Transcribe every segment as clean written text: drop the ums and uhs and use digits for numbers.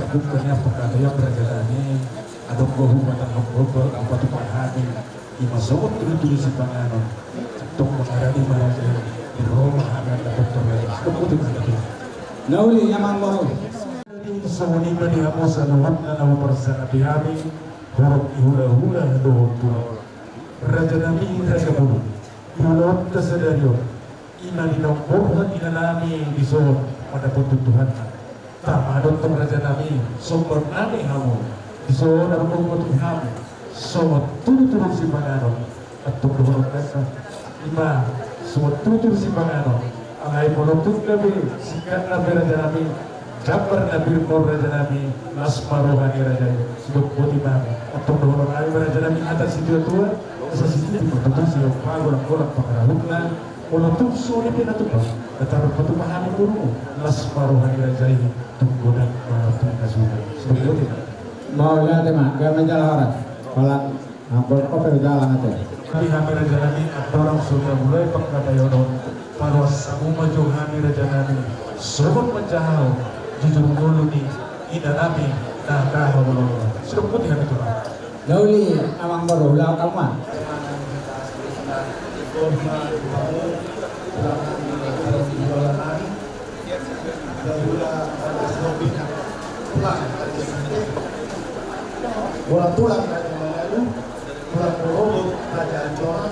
Bukannya pekadaya berjalannya ada hubungan ngobrol apa tuh pahami lima sobat dulu si panganon tok mengarani maraja di Roma akan dapat terlalu kemudian itu Nauli yaman mo ini semua ini bani amos anuat dan nama persana bihami horok ihula-hula doh pulau raja nabi raja bulu ihulawat kesadario ina dinongbohkan inalami di sohon pada Tuhan tamadon tong raja nabi sumber nami hamu iso dalam pembuatan hamu somot tutur si panganon atau dohon kasa lima somot tutur si panganon angai monotut nabi sikat nabi raja nabi jabar nabi mor raja nabi lasmarohani raja sidok poti mami atau dohon ayu raja nabi atas situ tua asa situ betul si pagol golak pakarahukna monotut sore pina tuh tetapi patu pahami dulu lasmarohani raja ini tunggu dan menonton kasuhan seperti itu mau lihat mak gak menjalan orang kalau hampir koper jalan aja kali hamil raja nabi orang sudah mulai pekata yono paruas samu maju hamil raja nabi sobat mencahau jujur dulu nih ina nabi nah kahau sudah putih itu Nauli amang baru ulah kamu bola tulang dari Manado, tulang berobot Raja Ancoran,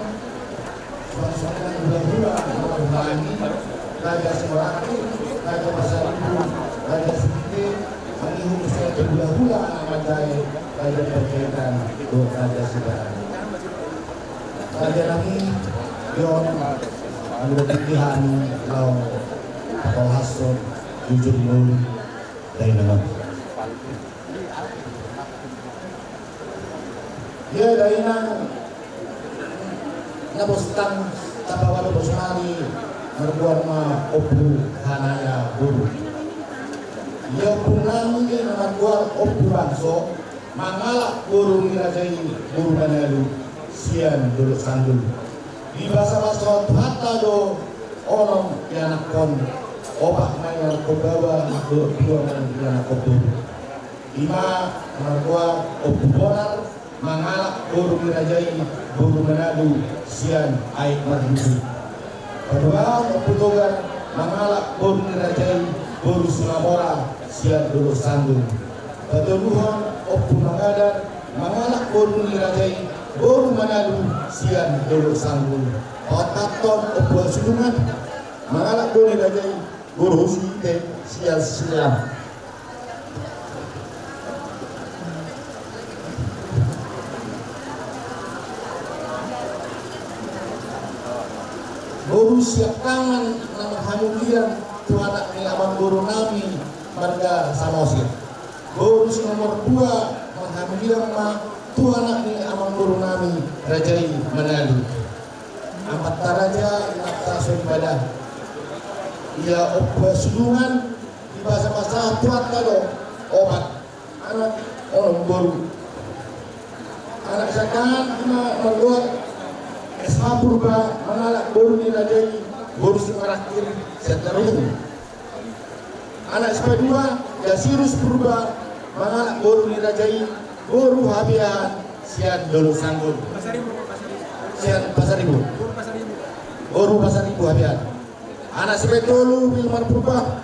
suara-suara hula-hula, Hangi, Raja Semoraki, Raja Pasaribu, Raja Sedikit, Hangi Hukusnya hula-hula, Amadai, Raja Perkaitan, Raja Sidara. Raja Nami, Yon, Anu Pilihan, Lau, Kapal Hasron, Jujur Mulu, dari nama. Ya dari na bostang tabawa bosmani merbuat ma obu hanaya buru. Ya punang ni merbuat obu bangso mangalak buru mirajai buru manalu sian dulu sandul. Di bahasa hatta do orang yang kon obak main ko bawa do dua yang ko buru. Lima merbuat obu bonar mangalak buru mirajai buru Manado sian aik marhubi. Kedua petugas mangalak buru mirajai buru Singapura sian dulu sandung. Kedua opu mangadar mangalak buru mirajai buru Manado sian dulu sandung. Otaton opu sulungan mangalak buru mirajai buru site sian sian. Guru siap tangan nama hamulian Tuhan ni abang guru nami marga Samosir. Guru si nomor 2 menghamulian ma Tuhan ni abang guru nami Rajai Manado. Amat taraja nak tasuk ibadah. Ia obah sulungan di bahasa Tuhan kalau obat anak orang guru. Anak sekarang cuma membuat Esa purba mangalak baru dirajai baru semarakir seterusnya. Anak sepedua Jasirus purba mangalak baru dirajai baru habian sian dulu sanggul. Sian Pasaribu. Baru Pasaribu habian. Anak sepedulu Wilmar purba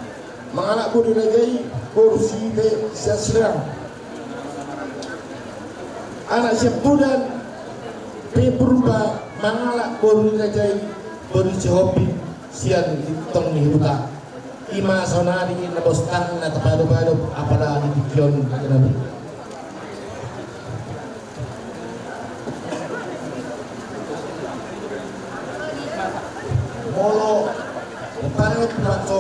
mangalak baru dirajai baru sian serang. Anak septudan P purba mangalak baru dirajai baru hobi sian ditong ni huta ima sonari na bostang na tapado-pado apala di dikion nabi molo panot plato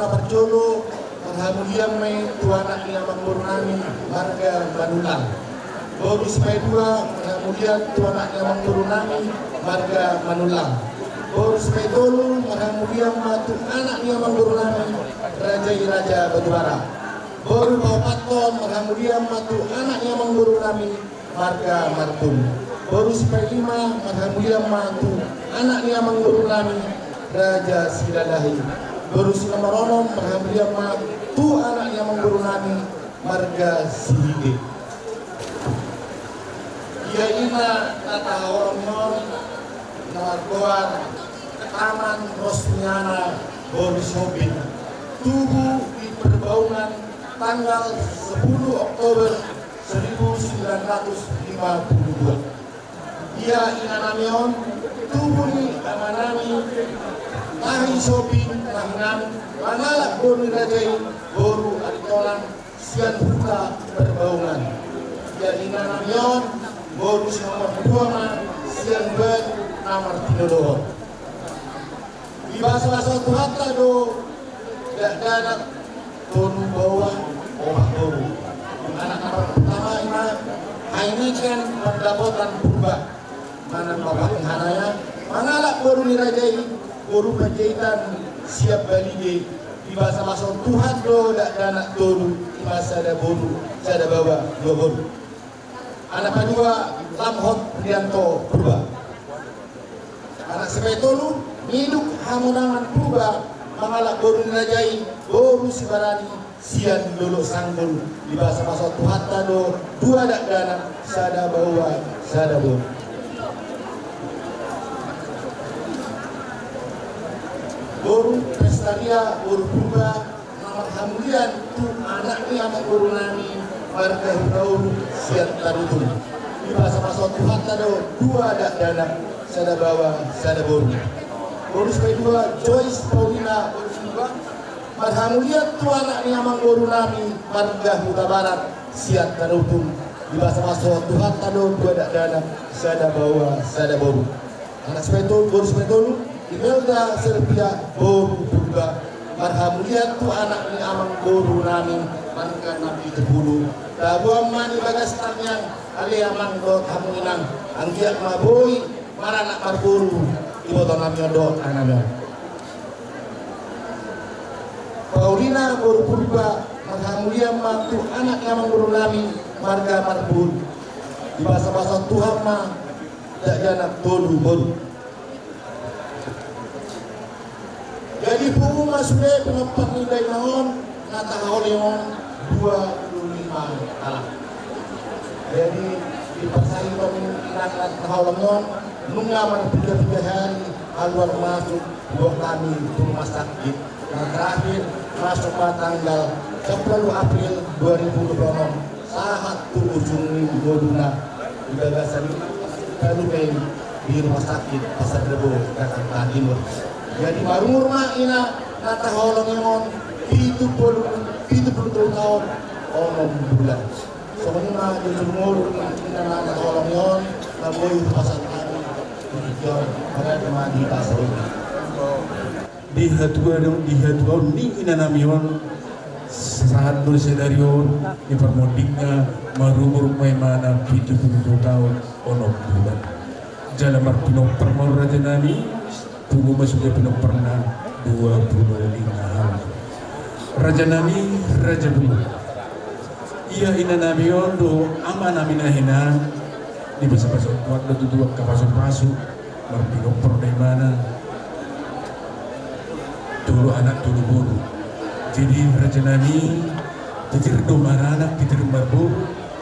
na perjolo marhamuliam may tuanak niya mangurunami marga manulang. Boru sampai dua marhamuliam tuanak niya mangurunami marga manulang. Boru sampai tolu marhamuliam matu anak niya mangurunami raja Batubara. Boru papaton marhamuliam matu anak niya mangurunami marga Martum. Boru sampai lima marhamuliam matu anak niya mangurunami Raja Sidadahi. Boru sinamaronom marhamuliam matu anak niya mangurunami marga Sihide. Ia ina natahorong nagoan Taman Rosmiana Boris Hobin tubuh di Perbaungan tanggal 10 Oktober 1952. Ia inanamion tubuh ni amanami tahi Sobin tahinan mangalak boru rajai boru aditolan sian huta Perbaungan. Ia inanamion boru nomor 2 sian ber nomor 3 di bahasa Tuhan do danak tonu bawah omak boru. Anak pertama ini kan mendapatkan purba mana bapak hanaya mangalak boru nirajai boru penjahitan siap balide di bahasa Tuhan do danak tonu di masa ada boru ada bawa dua boru. Anak kedua Lamhot Prianto purba. Anak sepetolu Miduk hamunangan purba mangalak boru nirajai boru sibarani sian dulu sanggul di bahasa Tuhan tado dua dak dana sada bawa sada boru. Boru pestaria boru purba nomor hamulian tu anaknya amat boru nani warga hudau sian tarutun di bahasa Tuhan tado dua dak dana sada bawa sada boru. Boru sampai dua Joyce Paulina boru purba marhamulian tu anaknya amang boru nami warga Huta Barat siat tarutun di bahasa Tuhan tado dua dak dana sada bawa sada boru. Anak sepetol boru sepetol Imelda Serbia boru purba marhamulian tu anaknya amang boru nami mangkan nabi tebulu dabuam mani bagas tanyang ali amang dot hamunginang anggiak maboy maranak marburu iboto nami dot anamnya. Paulina boru purba marhamulian matu anaknya amang boru nami marga marbur di bahasa Tuhan mah dak janak tolu boru. Jadi buku masuknya pengempat nilai naon nataholeon 25 kalah. Jadi di persaingan pemimpinan nataholeon nungaman 3 hari haluan masuk buat kami ke rumah sakit. Yang terakhir masuk pada tanggal 10 April 2026 saat ujung goduna di gagasan lalu di rumah sakit Pasar Rebo Jakarta Timur. Jadi baru rumah ina nataholongon 70 tahun onom bulan. Sebenarnya di umur ina nataholongon naboy pasal kami di pada di pasal di hatuan ni ina namion saat bersedarion di permodiknya marumur mana 70 tahun onom bulan. Jalan martino permau raja nani tunggu masuknya belum pernah 25 tahun. Raja nami raja dulu. Ia ina nami ondo ama nami nahina di basa-basa kuat do tutup ke pasu-pasu martino pernah mana dulu anak dulu boru. Jadi raja nami titir do marana titir marbo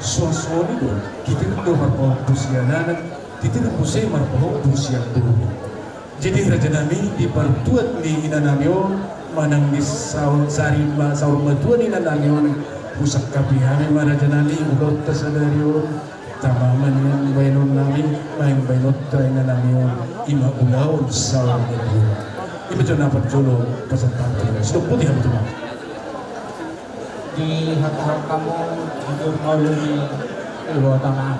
suasoni do titir do marbo pusianan titir pusai marbo pusian dulu. Jadi raja nami dipertuat di ina namio manang di saur matua di ina namio usak kapihami raja nami ulot tasadario tamaman yang bainon nami main bainot ta ina namio ima ulaw saur matua ima jo napat jolo pasal pantai sudah putih betul Di hak kamu hidup mauluni ibu tanah.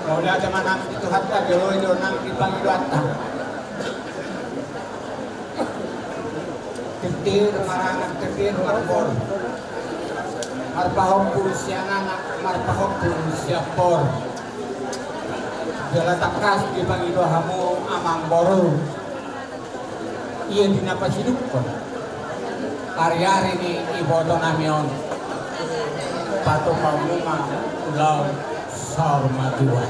Kalau dia cuma nang itu hatta jauh itu nang di panggil hatta. Ketir marangan ketir marpor. Marpahok purusianan marpahok purusiapor. Jala takas di pangido hamu amang boru. Ia dinapasidukon. Hari-hari ni ibodo namion. Pato pamuma ulau Sarmadua.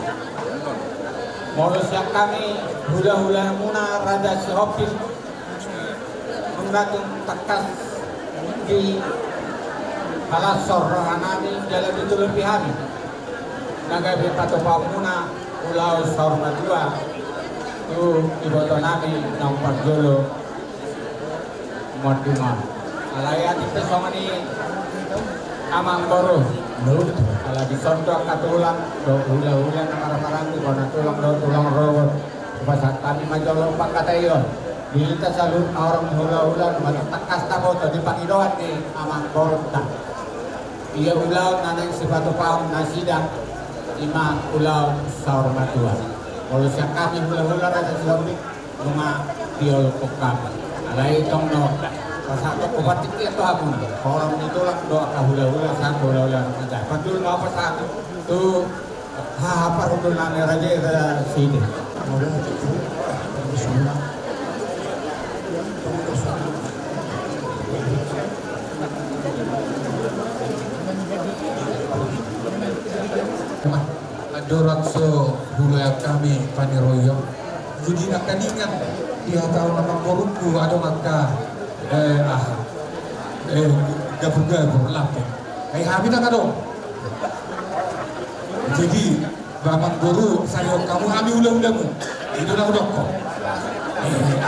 Manusia kami hula-hula muna Raja Sihopin mengatung takas di Halasor Rohanami jalan itu lebih kami nagabi pato pamuna ulau Sarmadua itu iboto nami nomor dulu Moduma alaya di pesongan ini amang boru kalau disontok katulang do hula-hula marah-marah di kona tulang do tulang robot pasat kami majolo pakatayon kita salur orang hula-hula matakas tabo to di pangidoan ni amang boru iya ulau nanang sifatu paham nasida ima ulau saur matua kalau siap kami hula-hula raja silomik rumah diol kokam alai tong no pasal obat itu aku orang itu lah doa hula-hula sang hula-hula ada padul mau pasal tu apa hudul nane raja sini Dorakso hula kami paniroyo jadi nak kaningan dia tahu nama koruku ada maka gabung-gabung lapik habis tak ada jadi bamang guru sayur kamu hamil ulang-ulamu itu lah udah kok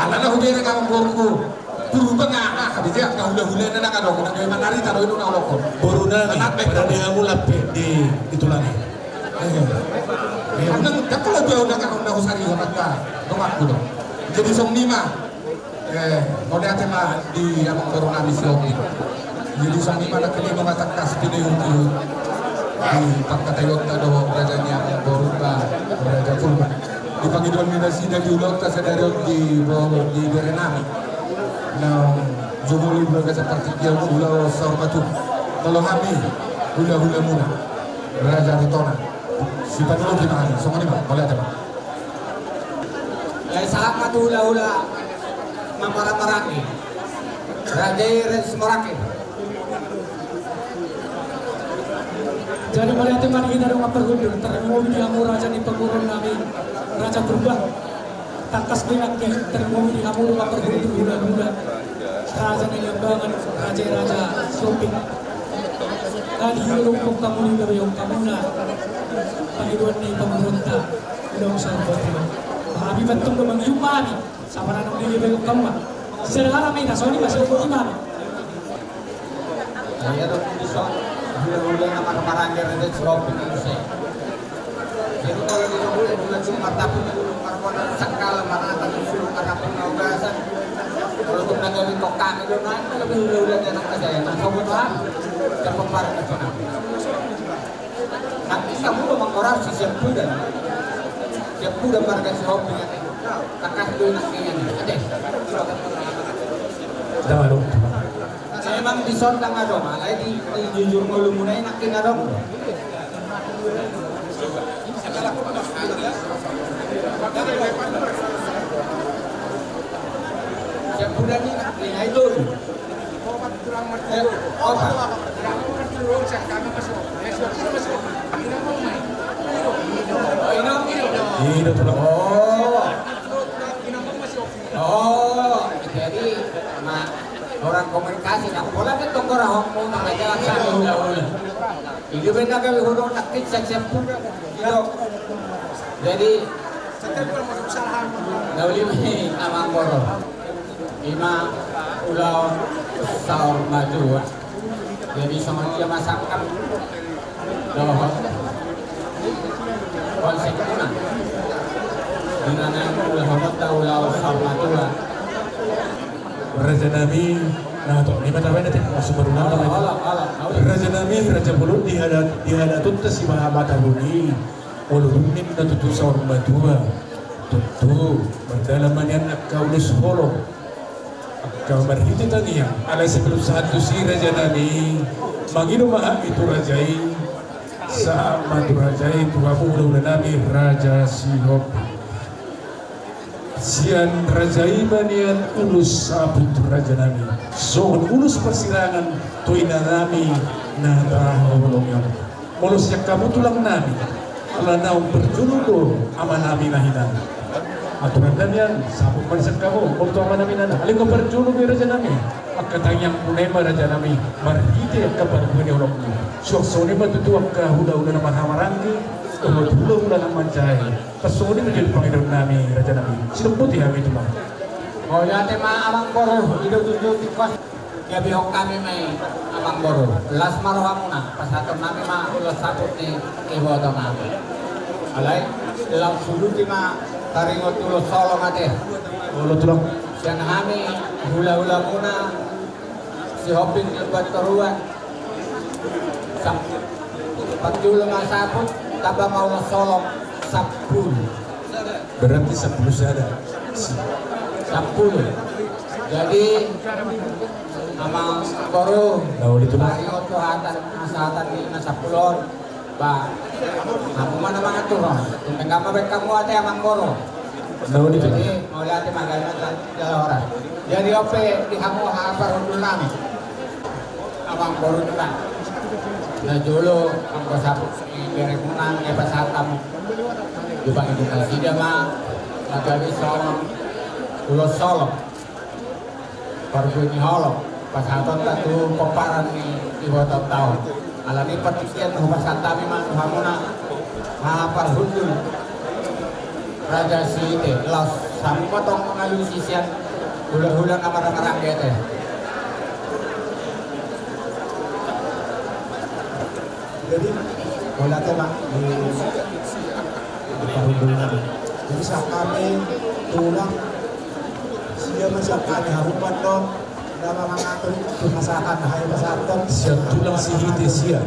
alana hujai kamu guruku berubah nggak habis dia kau ulah-ulah nak ada kok nak menari taruh itu nak udah kok baru nanti pada dia mulai di itu lagi nang dakala do udah kan udah usari honaka tomakku dong jadi som lima mode atema di amang corona di Sloki jadi som lima nak kini mengatakas di pakatayot do rajanya amang boruba raja pulba di pangidon minasi dan diulok ta sadariot di Berenami na jumuli berbagai seperti dia ulau Sarmatu kalau kami hula-hula muna raja Ritona sifat dulu gimana? Semua nih Pak, boleh ada Pak? Ya saat matu hula-hula mamarang-marangi Raja Semorake jadi melihat teman kita rumah pergundur termobil yang raja ni pengurun nami Raja Purba takas bilang di termobil yang rumah pergundur hula-hula Raja ni lembangan Raja shopping kali rumpuk kamu ni berayong kamu na pangidon ni pemerintah udah usah berbuat Abi bentuk memang yumami sama nanong nilibay kamu sederhana may nasoni masih imami saya tuh bisa hula-hula nama marangnya Raja shopping itu saya jadi kalau di hula bukan cuma tapi markona sakala mana tapi suruh karena pengawasan kalau untuk nagawi kokang itu naik lebih hula-hula jangan aja ya nah kebutuhan terpapar itu nanti kamu mengorasi siap kuda marga shopping takas dulu naknya ada Dalam memang disondang ada malah di jujur mulu mulai nakin ada siap kuda ni naknya itu ini tuh jadi orang komunikasi nak bola kan tong orang mau mengajar hula-hula itu benar kami huruf taktik siap pun jadi Nauli amang boro ima ulau saur maju jadi sama dia masakan doh konsekuna dinana ulau saur maju Raja Nabi, nah tuh ini mata benar tidak masuk baru nama Raja Nabi, Raja Pulut dihadatun si Mahabata Buni, ulumin na tutu saur madua, tutu berdalaman yang kaulis holo, Kamar itu tadi ya, alay sebelum satu si raja nami, mangino maha itu rajai, sama tu rajai itu aku udah nami raja Sihop. Sian rajai banian ulus sabu tu raja nami, so ulus persirangan tu ina nami na tahu yang mulus yang kamu tulang nami, ala naum berjuludo ama nami nahinan. Aturan dan yang sabuk manisan kamu untuk aman namin anak aling ko perjulog ni raja namin agkatanyang punema raja namin marhite ang kaparugani ulok mo suaksoni matutuwag ka hula-hula na marhamarangki hula-hula ng manjay pasoni menjadi Panginoon namin raja namin sinumputi kami ito mga Oh yate amang boro idut-idut kos ya bihok kami may amang boro las maroha muna pasatom namin ulas sapot ni iboto namin alay dalam suluti taringot tulo solo mate. ulo tulang Siang kami hula-hula muna si Hopin buat keruan. Pagjulo nga sapot, taba mau solo 10. berarti 10 sada 10. Jadi amang koro Lauli tulang taringot tuh asatan ni nasa pulon. Ba, aku mana mga turun. Kung mabek kamu ate amang koro. Lauli tulang Jadi mau lihat magana dalawa oras. Jadi ope di kamu hapar dulu namin. Amang koro na. Na julo ang kasap direk mo nang ipasata mo. Diba edukasi dia mah nagabi sa ulos solo. Pargo ni holo. Pasaton tatu paparan ni ibotot tao. Alami patikian pasata mi man hamuna hapar hundul. Raja Site, los sami potong ngalusisian hula-hula na marang-marang gete. Jadi wala ka ba di parundul namin. Jadi sa kami tulang siya man siya kami harupan doon na mga ngaton tumasakan na hayo masakan siya tulang si hiti siya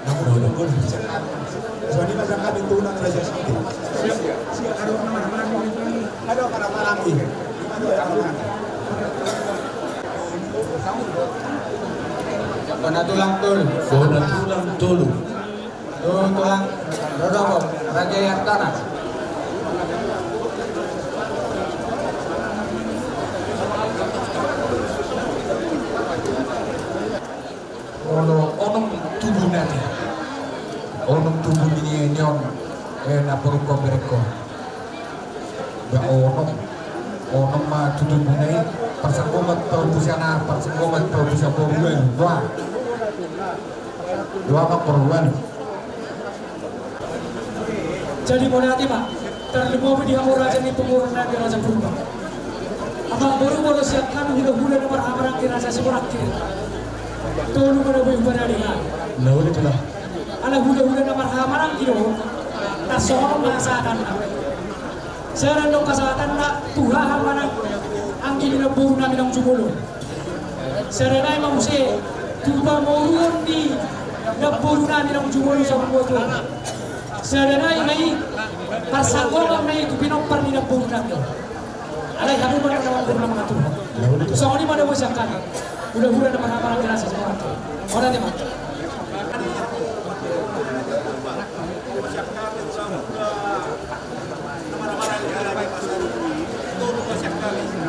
namun ko siya kami. So di masa kami tulang Raja Siti. Siya ada orang-orang ini. Kona tulang tul. Bona tulang tulu Tulang Rodobo, Raja Yartana. Onong tubuh nanti, onong tubuh ini nyon, na perukko mereka. Ya onong mah tubuh ini persanggomat perbusiana, persanggomat perbusiana perbuan, dua perbuan. Jadi boleh hati Pak, terlebih di hamur raja ni pengurus nabi raja purba. Apa baru boleh siapkan hula-hula nomor amarang di raja semurakir. Tolu mana boleh berada. Lauli tulang Ala hula-hula nomor amarang kilo. Tak soal masakan. Saya rendong kesehatan nak tuha mana angin na buru namin ang jumulo. Saya renai mamusi tuba morun di na buru namin ang jumulo sa buto. Saya renai may pasagong may pinopar ni na buru namin. Alay habu mana naman buru na mga tuha. So ni mana mo siya kan. Hula-hula na marang kinasa sa mga tuha. Ora di ba?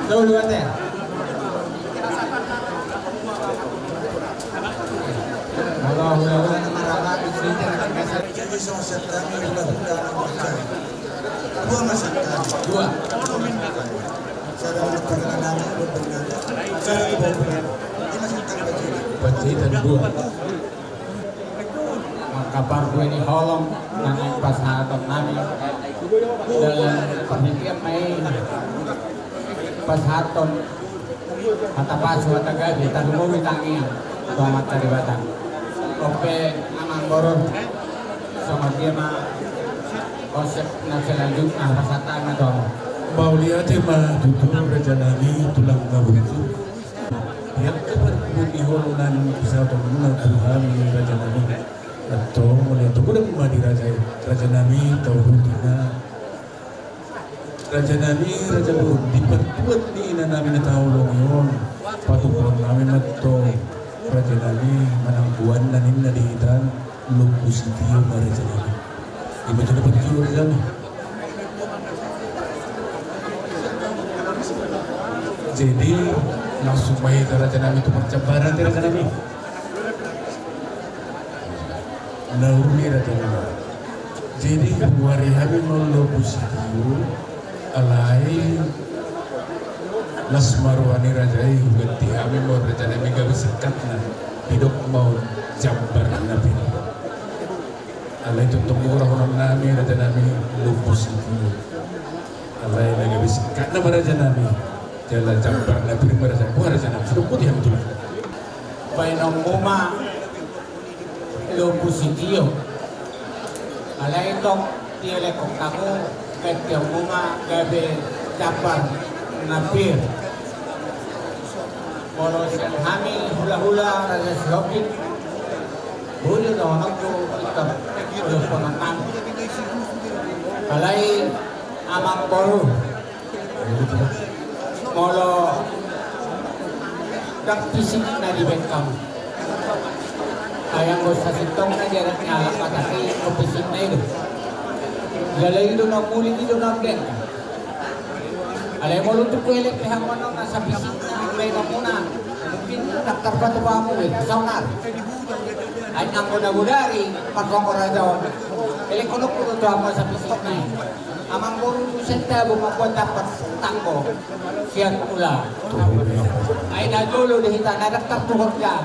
Dulu ate. Kalau hula-hula na marang di sini akan biasa. Jadi so sa kami hula-hula na masakan. Dua masakan. Dua. Sa dalam perjalanan berbeda. Sa berbeda. Ini masakan bagi. pancitan dua Kabar gue ini holong nanging pas hatam nami dalam pernikahan main pas hatam hata pasu hata gaji tadu mau tangi tomat dari batang oke amang boron sama dia mah konsep selanjutnya pas hatam atau mau lihat mah tutur raja nami tulang ngabutu yang keperluan holunan bisa mengenal Tuhan raja nami atau melihat kuda di raja nami tahu rutina Raja nami, Raja Burung, diperbuat ni ina namin na taulong yun. Patungkol namin magto. Raja nami, manang buwan na nina dihitan, lupus itiyo na Raja nami. Iba dyan na pagkiyo Raja nami. Jadi, langsung bayi ke Raja nami itu percabaran di Raja nami. Naumi Raja nami. Jadi, wari kami lupus itiyo, alai las marwani rajai ganti kami mau Raja nami gak bisa katna hidup mau jambar nabi alai itu temu orang nami Raja nami lupus itu alai lagi bisa katna Raja nami jalan jambar nabi Raja nami sudah putih yang betul Painong muma lupus itu alai tong tiole kong kamu ketiang muma gabe jambar napir polos kami hula-hula Raja Silopit huli doonok ko itam ulos penonton alay amang boru molo dak fisik na di bekam ayang ko sa sitong na jarak niya patasi ko fisik na ito lalay ito na muli ito na den alay mo luntuk ko ilik pihak manong nasa fisik na may muna mungkin dokter batu pamu saunar ay ang gudari pagkongkora daw ilik ko ko to amo sa fisik na amang buru senta bumakuan dapat tangko siya pula ay nadulo dihita na dokter tuhod ka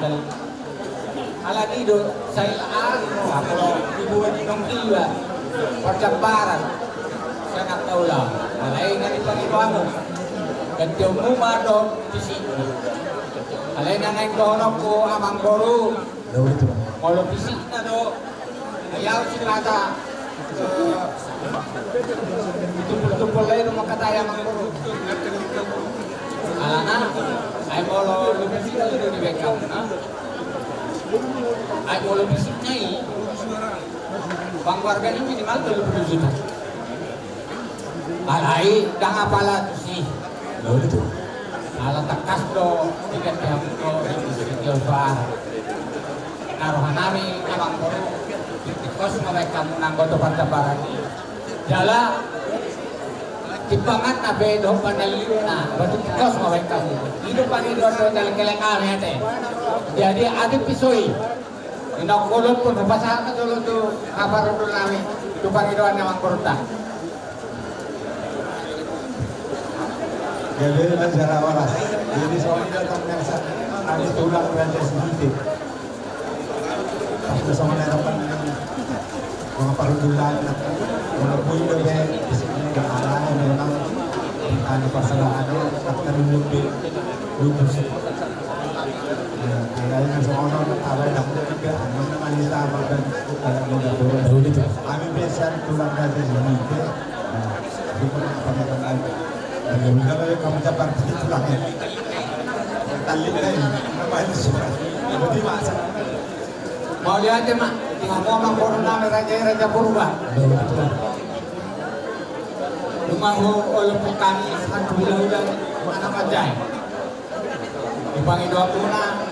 ala dito sa araw ako ibuwan ng tiwa pagkabaran siya nagtaula alay nga ipag-iwa mo gantiyo mo mado pisik alay nga nagdoonok ko amang boru molo pisik na do ayaw silata tupul-tupul kayo nung makataya amang boru ala na ay molo lumisik na doon ibekam na ay molo pisik na bang warga ini minimal 20 juta alai dang apala tu si ala takas do tiga jam do di Jawa naruhan nami amang boru kos mereka munang goto pantabaran jala timbangan nabe do panalina batu kos mereka hidup pagi do dalam kelengar ya teh jadi ada pisoi inok kolot pun pasangan dulu tu kabar dulu nami tu pagi do amang boru tak Galeri negara waras. Jadi soalnya datang yang ada tulang raja sedikit. Pas sama harapan mga parudulan at mga puyo di sini ng ala memang ano pasalaan at kanulubi lubos. Kaya yung sa ono awal na ko ano naman isa magan alam mo na do. Kami besan tulang raja sedikit. Di ko na panataan. Kalau kamu dapat itu lagi, talik lagi, apa itu semua? Jadi masa. Mau lihat ya mak, tinggal mau corona raja purba. Rumah oleh petani sangat bulan mana macam. Dipanggil dua puna,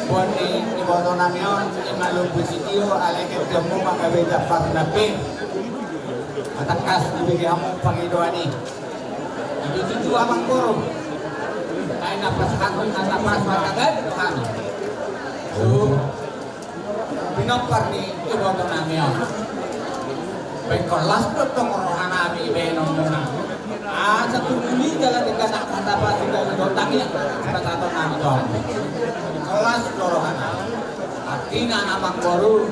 buat di bawah namion, di malu positio, alaikat kamu pakai beda parnape. Atakas diberi kamu panggil dua ni. Itu amang boru ay napas matagal kami so pinopar ni iboto namin may kelas po itong rohan namin ibenon muna sa tumuli jalan di kanak katapa sudah didotangin sa taton namin doon kelas rohan namin artinya amang boru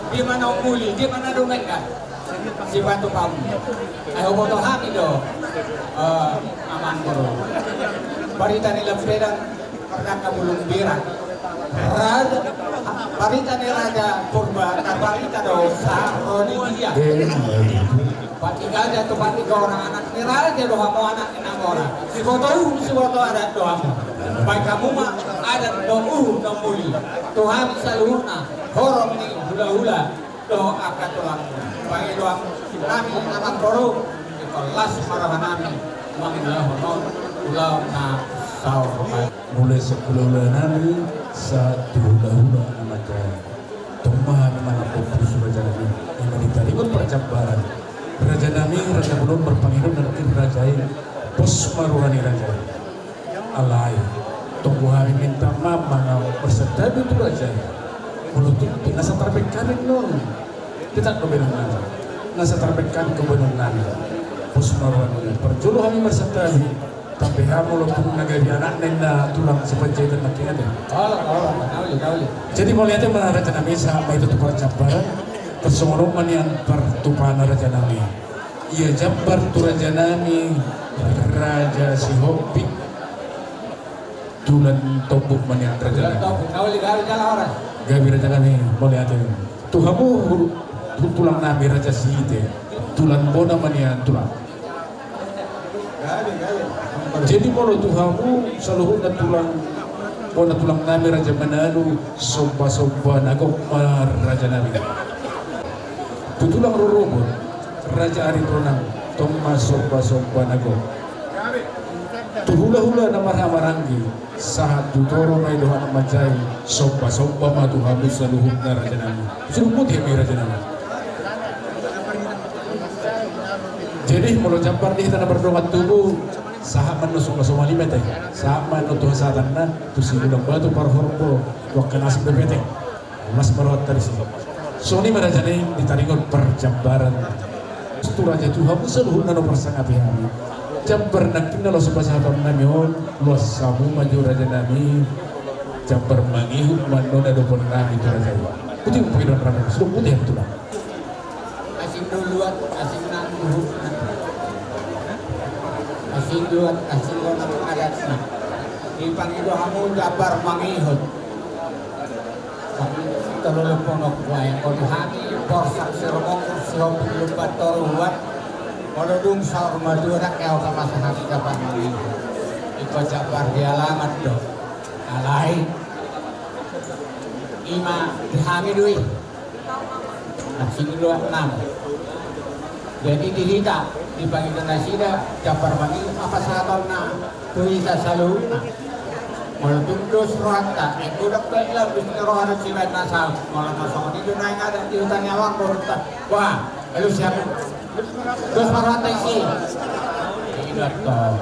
di mana umuli di mana dumekan si batu kamu ay huboto kami do amang boru parita nila pedang karena kabulong birak raja parita ni Raja Purba parita do sa Ronidia patigal jatuh patiga orang anak ni Raja do hamo anak ni namora si foto ada do hamo baik kamu mah ada do muli Tuhan saluhna horong ni hula-hula do akatulang baik do kami amang boru kelas marahanami manglahonon ulau na saurokan. Mulai sekelolanami satu hula-hula namanya Tomahan mana popus raja nami yang ditarimut percabaran raja nami raja bulun berpanggilun dan rajai pos maruhani raja alai tungguhami minta maaf mangau berserta itu raja menutup nasa terbekan no tidak kebenaran nasa terbekan kebenaran pos maruhani perjulu kami berserta tapi kamu lupa nagari anak nenda tulang sepanjang dan makin ada. Kauli. Jadi mau lihatnya mana raja nami sama itu tukar cabaran persongoroman yang pertupahan raja nami. Ia jabar tu raja nami raja si hobi tulan topuk manian raja nami. Kauli jalan orang. Gabi raja nami mau lihatnya. Tuhamu tulang nami raja si ite tulan bona manian tulang. Jadi mau Tuhanmu seluruh tulang nami raja Manado soba nagok raja nami. Tutulang rurubun raja Aritonang Thomas soba nagok. Tuhula-hula na marhamaranggi sahat tutoro may doha na majay soba ma Tuhanmu seluruh na raja nami. Sulumut ya raja nami. Jadi mau jampar di tanah berdongat tubuh sahat manusuk na sumalime tay sahat manutuh satan na tusilulang batu parhorpo wakka nasib bepete mas marawat tadi sih so ni marajane ditaringon perjambaran itu raja Tuhan seluruh nano persangapi kami jambar nakina lo sepasahabat nami on lo samu maju raja nami jambar mangihu manona dopon nami itu raja putih mungkin orang sudah putih itu lah Asing duluan, asing nangguh. Asing duat, asing lonang adatna. Dipanggil kamu jabar mangihut. Tapi terlalu ponok wae kon hami porsak siromong siop lupa toruat. Kalau dung saur madura kau sama sahami jabar mangihut. Iko jabar dialamat do. Alai. Ima dihami dui. Asing duat 6. Jadi dirita dipanggil nasida jabar mani apa sahabat na tuisa selalu malah tundus rata udah bela bisnis rohana silat nasal malah masuk itu naik ada di hutan nyawang korta wah lalu siapa terus rata sih tidak tahu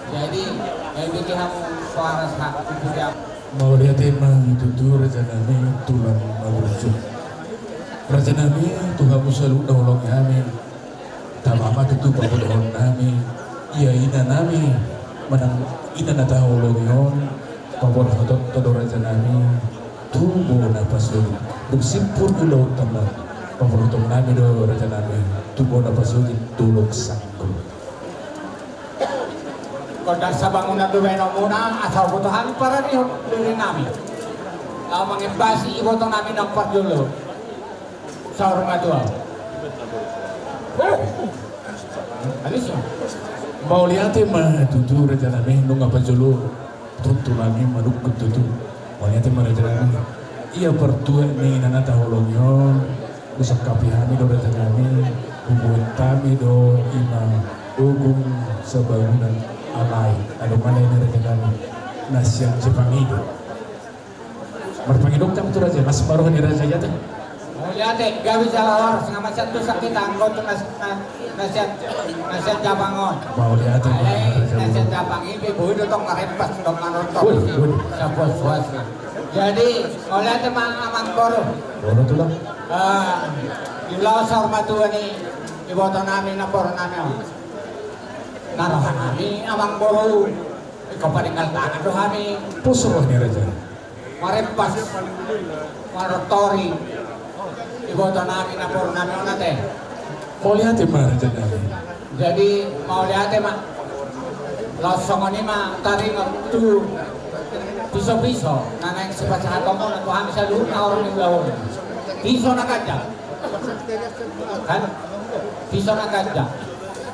jadi yang bikin kamu suara hak tidak mau lihat emang tutur raja nami tulang malucu raja nami Tuhanmu selalu nolong kami tamama tutu pabodohon nami iya ina nami manang ina na tahu logion pabor foto todo raja nami tubo na pasuli bersimpur di laut tambah pabor foto nami do raja nami tubo na pasuli tulok sangkul kodar sa bangunan duweno muna asal butuhan para diri nami lalu mengembasi iboto nami ng pagdulo sa rumah tua Alis mau lihat mah tutu raja nami nung apa jolo tuntu nami manuk tutu mau lihat mah raja nami iya pertua ni nana tahulongyo usap kapihami do raja nami hubungan kami do ima ugung sebangunan alai ada mana ini raja nami nasiang Jepangido berpangidok tam tu raja mas baru ni raja ya teh lihat deh, gak bisa lawar, sama satu sakit angkot nasihat jabangon. mau lihat Nasihat jabang ini, bu itu tong ngerepas, tong ngerotok, sepuas-puas. Jadi, mau lihat emang amang korup. bono tu lah Di losor matuan ini, di botol nami, napor nami. Narohan nami, amang korup. Ikaw paringgal tangan do kami. pusuh ni raja Marepas, marotori. Iboto namin na puro namin natin. mau lihat mah raja nami Jadi mau lihat mak losong ini mak taring tu piso-piso nanang sepat sa hatong mo na tuhan sa luhut na orang yung lawon. Piso na kadya. Kan? Piso na kadya.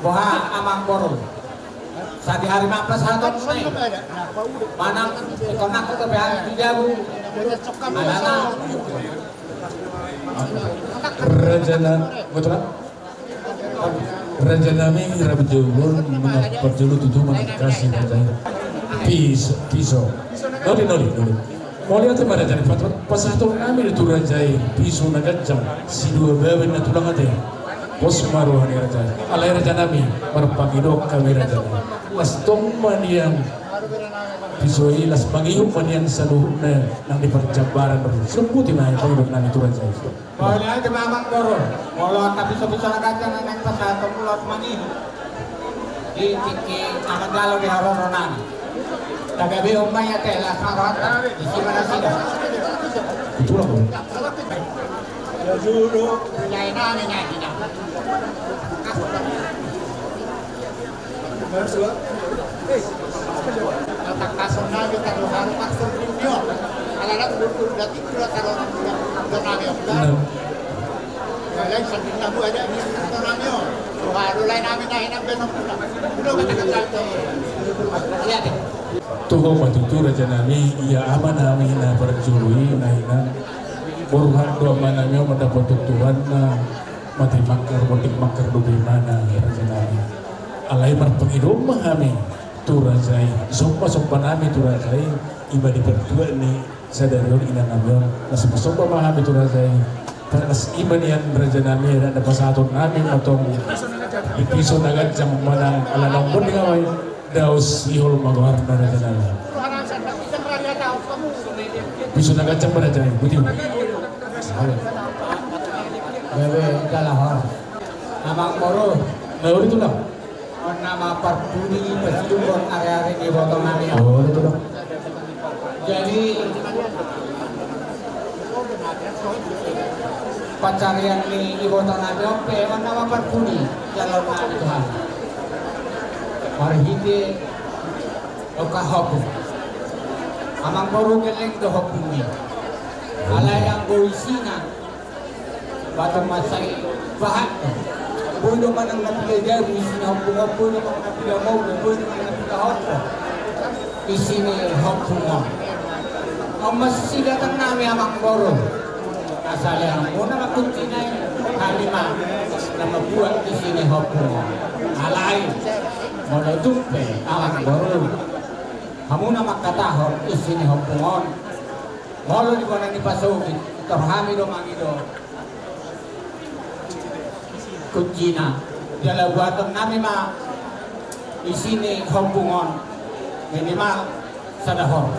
Buha amang puro. Sa di hari mapas hatong mo eh. Manang ikaw na ko kabihan di jabu. Alana. raja nami betul Raja nami rabi jauhun perjulu tujuh kasih raja piso. Nori. Mau lihat mana jadi pas satu kami itu raja piso nagajam si dua bawa na tulang ate. Bos maruhan raja. Alai raja nami berpangidok kami raja. Las tongman yang piso las pangiyong manian sa luhut na nang diperjabaran seremputi na yung pangidok nami itu raja. Mau lihat di mamang koro. Mau tapi bisa nagajam nang pas satu mulut mangi. Di tiki amat lalu di horonan. Tagabi umay ate las marot di mana sida. Itu lah. Dulu nyai nani nyai ina. Letak kasona kita luar maksud video. Alat betul berarti kita kalau nami udah. Lain saking lamu aja ni nami. Baru lain nami naik benom pula. Belum kata-kata. Iya deh. Tuho matutu raja nami ia aman nami na perjului na ina boruhan doa manami mendapat tutuhan na mati makar dobi mana raja nami alai berpengidom mahami tu rajai sompa nami tu rajai iba di berdua ni sadarion ina nami nasi sompa mahami tu rajai pas iba nian raja nami ada pasatun nami matong ipiso nagat jam manang ala nombor di ngawai daus ihol magwarna raja nami piso nagat jam raja nami putih Bebe kalahor. Nama Moro. nah itu lah Nama Parbudi Pesidukon area-area di Botongan. oh itu lah Jadi pacarian di Ibu Tanah Oke, nama Parbudi jalan Tuhan. Marhite oka hoku. Amang Moro geleng do hokumi. Ala yang goisina batu masai bahat bodo manang napilay isini hopung manang napilay mau bodo manang napilay hopo isini hopung ang masih datang nami amang Moro asal yang muna makunti na kalima na mabuhat isini hopung alay mula dumpe amang Moro hamuna makatahon isini hopungon molo di mana ni pasogit kapahami do mangido kucina jala buatan nami ma isini hoppungon minimal sadahor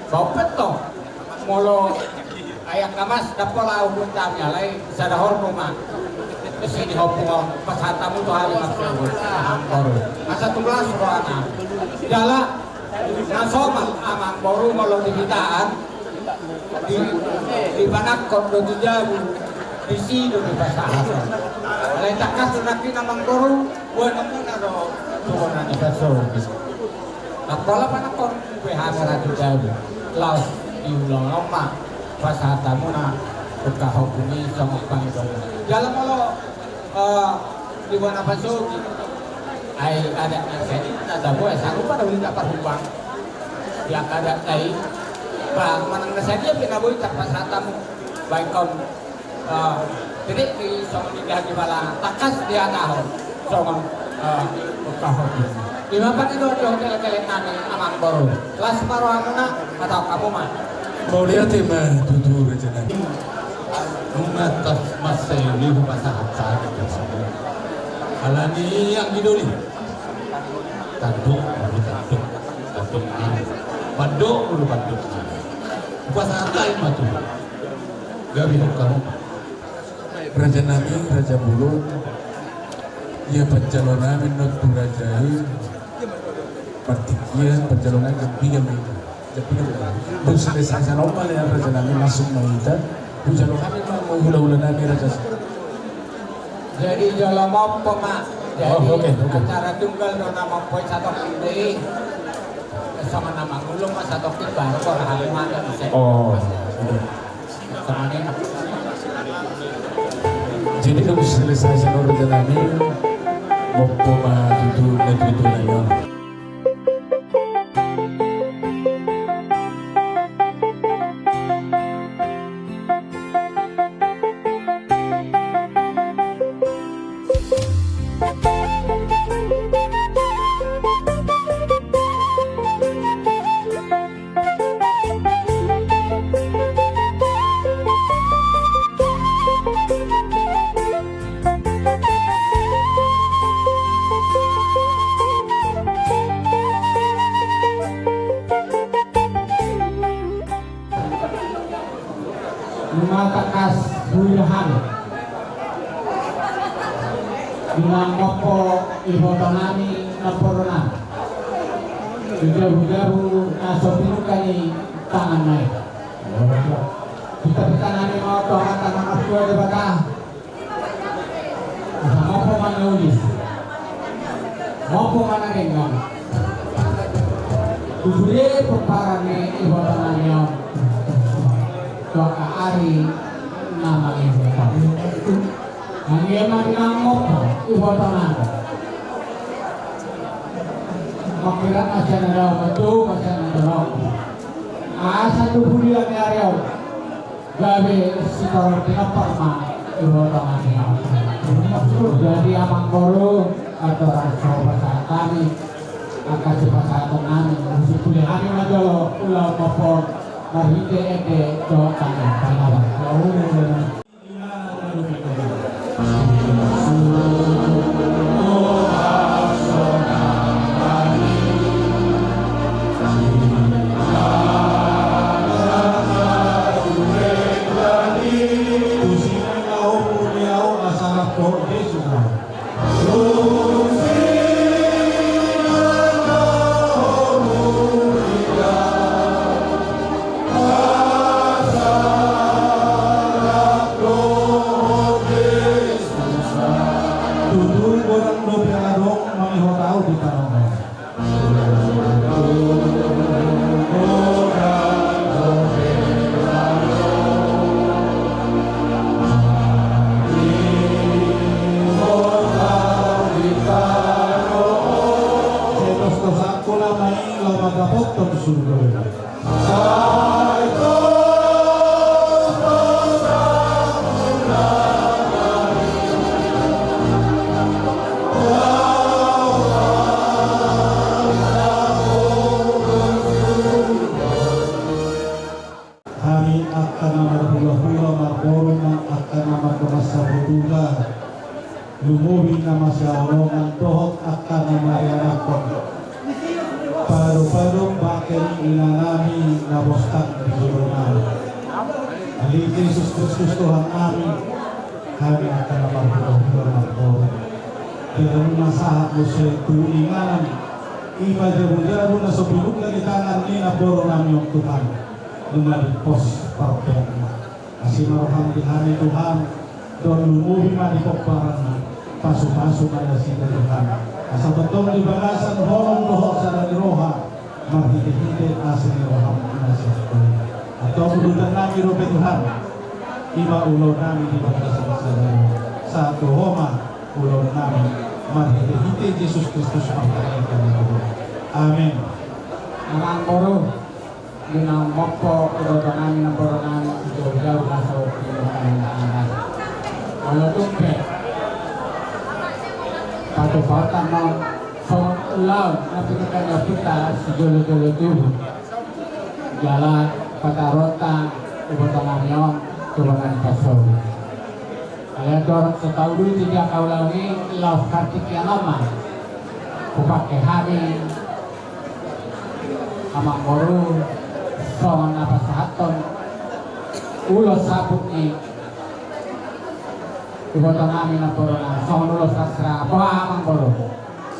bopet to molo ayak kamas dapola ubun kami alay sadahor mo ma isini hoppungon pasatamu to hari maksud asa 17 roana jala nasomal amang Moro molo dibitaan di panakot do dijabu di sido di pasahan alay takas nakin amang Moro wala muna do tukonan ni baso akola panakot behara dijabu laos iulong loma pasata muna pagkahukumi sa Panginoon jalan molo di mana baso ay ada ada buat sanggup pada ulit apa humbang yang ada tay bang manang nasadia pinaboy tapas hatamu baik kon jadi di song di malang takas dia tahu song kahok di mana itu hotel nami amang Moro kelas Moro amuna atau kamu mah mau lihat mah tutu raja nami mengatas masa ini masa saat alani yang gidoli tanduk banduk dulu banduk pasal lain matu gak bisa kamu raja nami raja bulu ia pencalonan menurut rajai partikian pencalonan kepingan belum selesai normal ya raja nami masuk menginta bujalur kami mau hula-hula nami raja jadi jalan mampu mak jadi oke. acara tunggal do nama poin satu kali sama nama gulung mas satu kali baru orang haliman bisa sama ini jadi kalau selesai seluruh jalan ini mau itu na yun Lumatakas Buyahan Dinamoko Ihotanami Naporona Jaru-jaru Nasotinukani tangan naik kita bertanami mau tohatan makasua di bata Mopo manaulis Mopo manarengam Tujure peparane Ihotanami Doa ari nama Ihotanami Hanya Mopo Ihotanami Makiran aja naraw betul aja naraw asa tubuh dia naraw gabe sikor pinaparma Ihotanami jadi amang koro atau rasa bahasa kami akan bahasa kami musik kuliah kami majalo ulah Mopo marhite eke doa kami pangawa Lumuwi nama sialongan tohok akan nama yarakon paru-paru bakeri inanami nabostak di surungan Ali Yesus Kristus Tuhan kami akan nama berdoa dengan masalah musuh tuingan iba jabu-jabu na sobulog na ditangan ni naboro namin yung Tuhan lumabit pos parpeng kasi marohang dihari Tuhan doon lumuwi manipagparang paso-paso kaya sila Tuhan. Sa batong libagasan, horong dohok sa naniroha, marhihihintay asin ni Roham Inasito. At ang ulutan namin, Robe Tuhan, iba ulaw namin ibagasan sa naniroha. Sa Tuhoma, ulaw namin, marhihihintay Jesus Kristus magkain kami Tuhan. Amen. Amang koro, ginang Mopo, iloto namin ang koro namin, jauh-jauh kaso, iloto namin ang anak. Walau tumpe, patu pautan mau ulau nanti kita sejolo-jolo tubuh jalan kata rota kebetulan nyong kebetulan kasau kalian dorong setahu dulu tidak kau lagi lauf kartik yang lama kupakai hari amang boru songan apa sahaton ulos sabuk nih Ibotan namin na puro na songulo sasra apa amang puro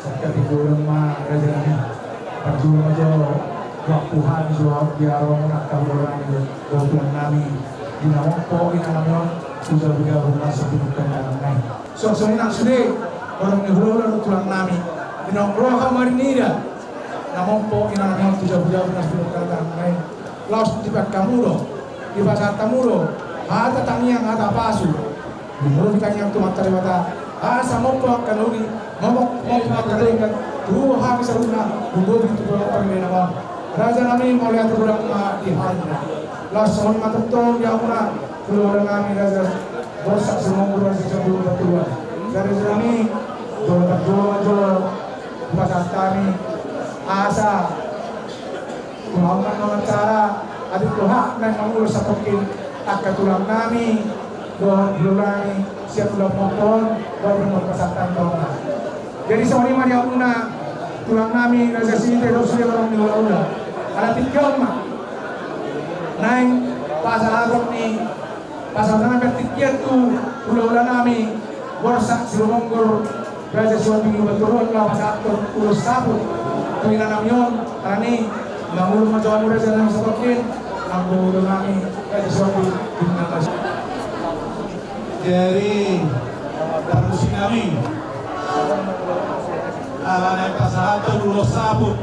Sa katigulang mga kajani pagdulong mo waktuhan so biaro mo na kabulan doon namin ginawang po inanamyon sudah bigaro na sa pinukan namin so inang sudi orang ni hulo tulang namin ginawang roha marinira namang po inanamyon sudah bigaro na sa pinukan namin laos tibat kamuro ibasat kamuro hata tangiang hata pasu menurut kanya tu materi mata asa mopo kanuri mopo kanuri kan dua hari saruna dua itu berapa nama raja nami mulai turun di hanya langsung matutong ya una keluar kami raja bosak semua kurang sejauh berdua dari kami dua pasal kami asa Muhammad cara adik Tuhan dan mengurus satokin akan tulang kami doon bulani siap tulang motor baru mempersatukan doa. Jadi seorang yang una tulang kami rasa sini terus dia orang di ula. Ada tiga mah. Naik pasal agak ni Kasama katikian tu ula-ula nami borsak silumonggur Raja Suami Baturun lawan satu ulus sabut tuina namyon tani mangulu macawan Raja Nami Sabakin aku ula nami Raja Suami dengan Jadi tarusin kami alana pasahato dulo sabut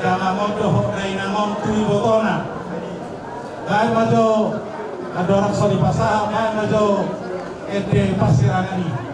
jangan modoh na inamon tui botona dahil majo ada orang soli pasah dahil majo ede pasiran ini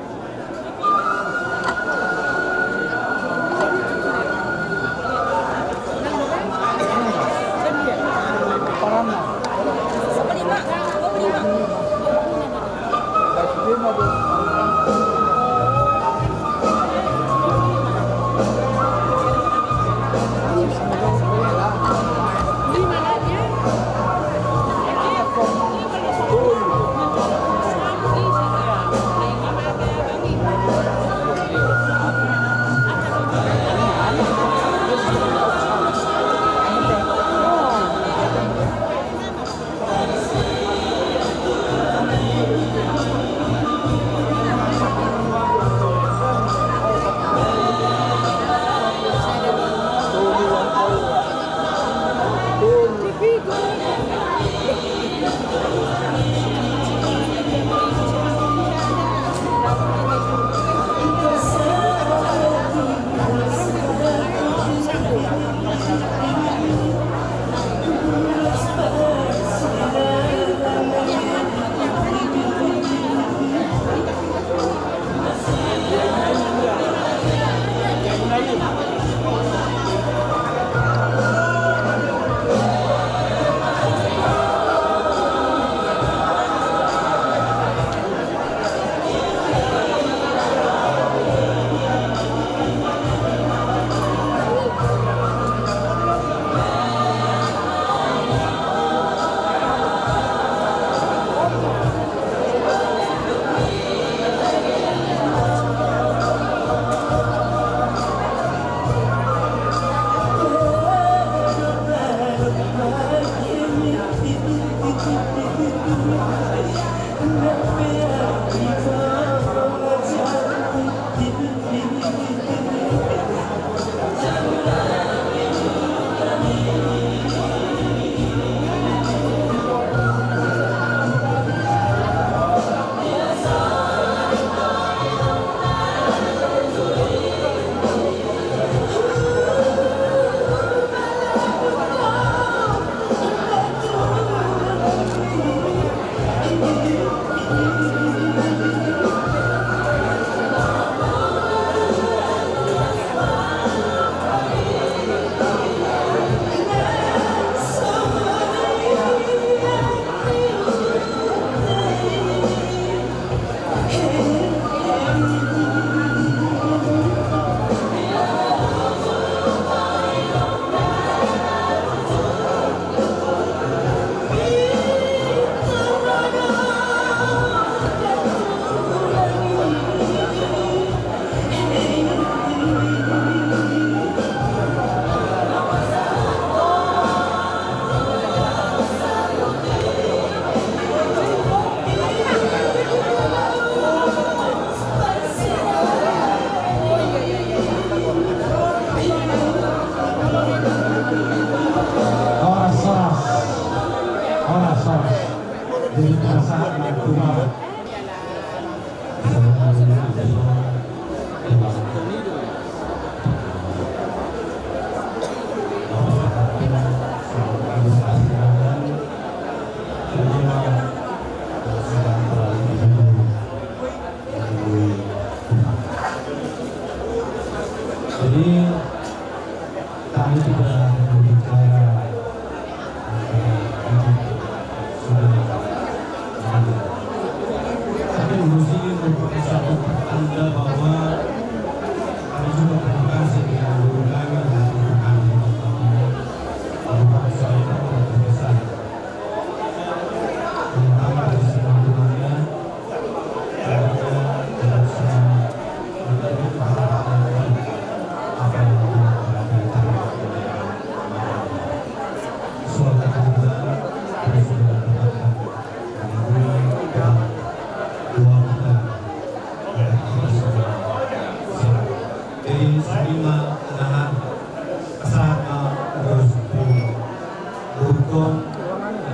Purkom,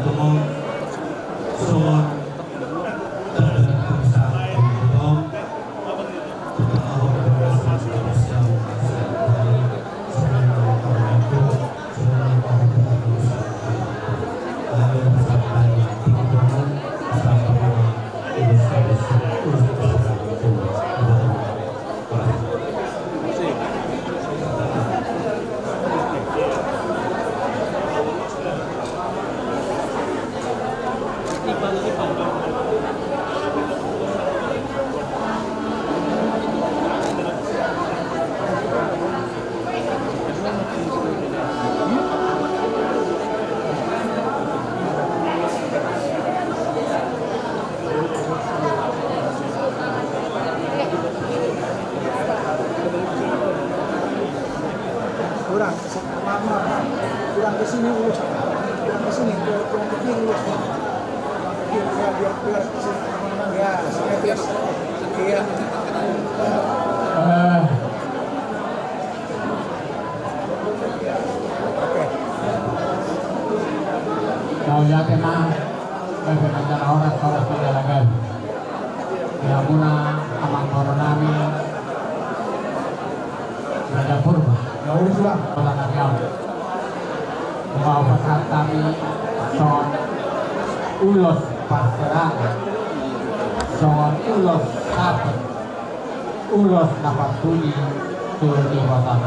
Tumong, Sungon, dan Pusat Purkom, kurang ke sini urus, kurang ke sini, kurang ke kiri urus, biar kesini, ya, saya biar, iya. Kau lihat emang bagaimana orang tidak lagi. Ya muna amang koronami Raja Purba. Ya urus lah. Orang yang mau kami son ulos paserang, son ulos apa, ulos dapat bunyi turun di batang.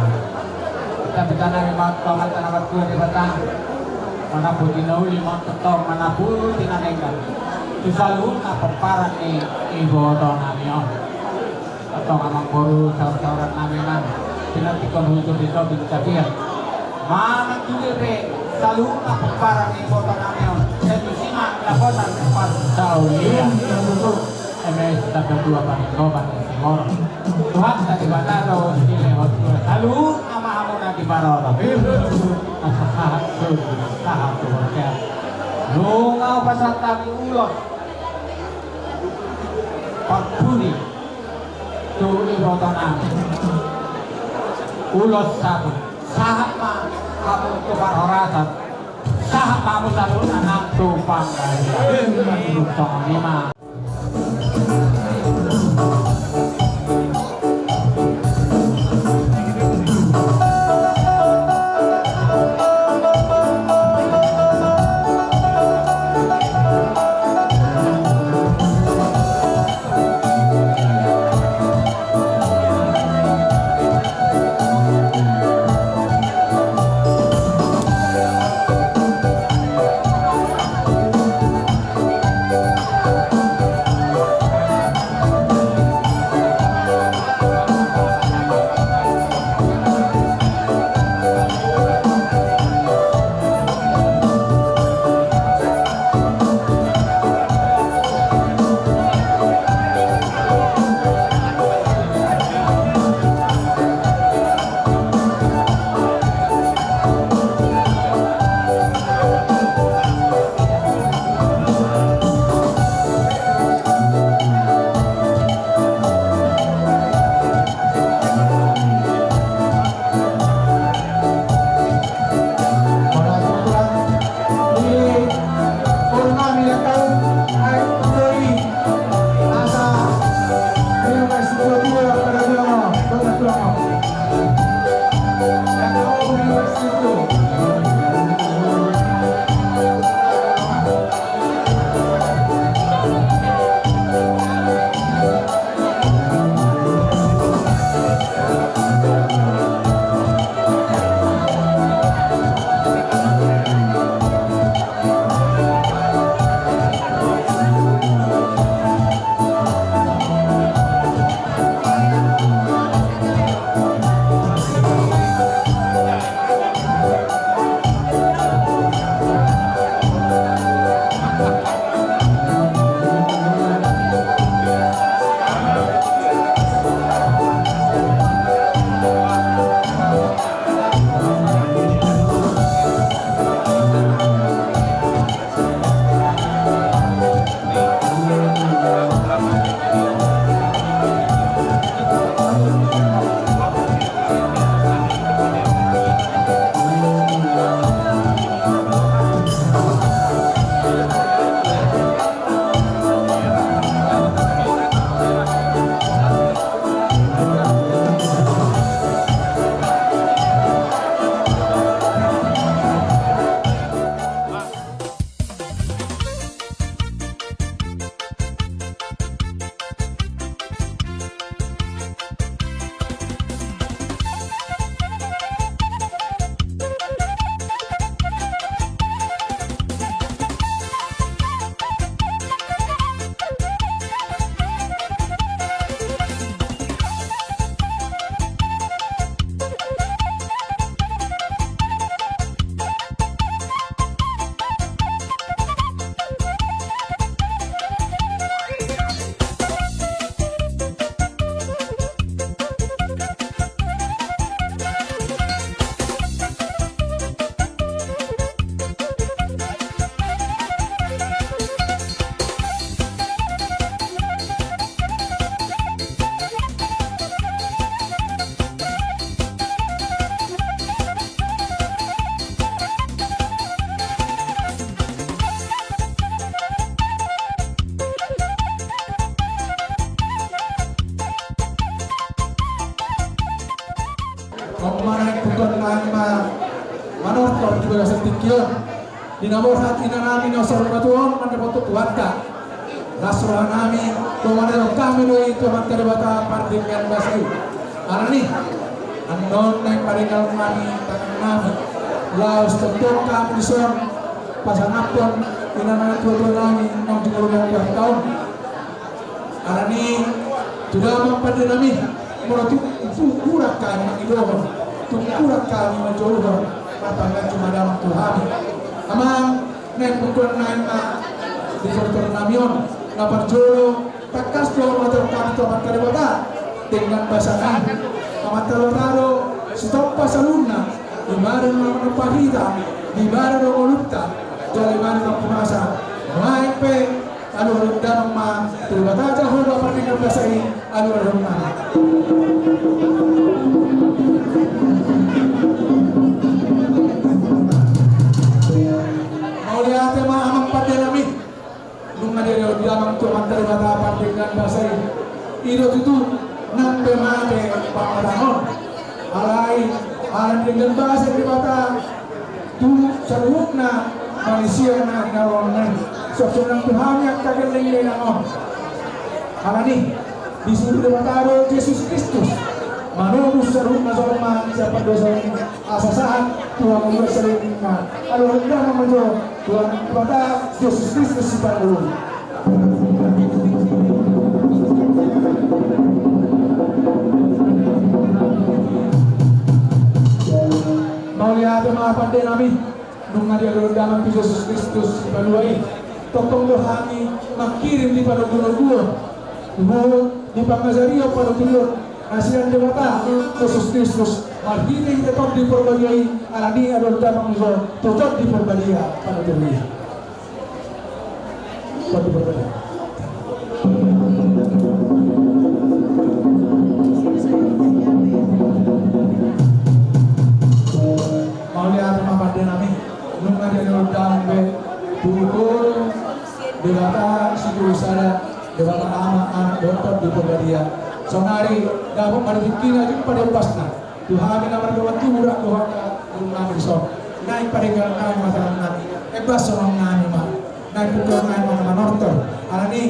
Kita bicara memang kawan tanaman turun di batang. Mana pun dinauli mau tetap mana pun dinanengkan. Selalu apa parah ni ibu namion atau amang baru saudara namian. Pinantikon hujur di sobi kabian. Mana tujuh be selalu apa parah ni ibu namion. Jadi simak laporan empat tahun ini. MS tak dua kali korban semua. Tuhan tadi bandaro ini lewat selalu ama di barang. Tahap tu ya. Lunga pasal kami ulos. Pakuni tu ibotan ulos satu. Sahab ma kamu tu baroratan. Sahab kamu satu anak tu panggai. Tong lima. di nomor hati nami nosor batuan mendapat tuanta nasrohan nami kemana kami doi tuhan terbata pardikan basi alani anon naik paringal kami tangan nami laos tentu kami disuruh pasang apon inana tua nami nong tinggal tahun alani sudah mampu nami menutup ukuran kami mengidohon ukuran kami menjauhkan matangga cuma dalam Tuhan amang naik ukuran naik di faktor namion napar jolo takas jolo motor kami tomat kalibata dengan pasangan amat terotaro stop pasaluna di mana nama pahita di mana nama lupta dari mana nama pemasa naik pe anu rendam ma teribata jauh dapat dengan pasai anu rendam mau lihat tema amang pada nami nunga dia diamang tu mantar bata pandekan basai iro itu nampe mate pangarangon alai alan dengan bahasa di bata tu sarukna manusia na naronan sosunang Tuhan yang kagak lengge nangon alani disuruh di bata Yesus Kristus manubus saruk nazorma siapa dosa asasahan Tuhan membuat seringnya aduh hendak memanjol Tuhan kepada Yesus Kristus siapa dulu mau lihat apa pandai nami nunga dia dalam Yesus Kristus siapa dulu tokong dohani makirim di pada guru-guru di Pangazario pada guru Asian debata Yesus Kristus marhini tetap diperbaiki alani adalah dalam Islam tetap diperbaiki pada dunia pada berbeda mau lihat apa dinamik nunga dia dalam pukul debata situ sana debata anak tetap diperbaiki sonari dapat marikin aja pada pasna Tuhan yang berdoa murah Tuhan rumah besok naik pada kami masalah nanti ebas seorang nani mah naik pukul naik mana manortor alani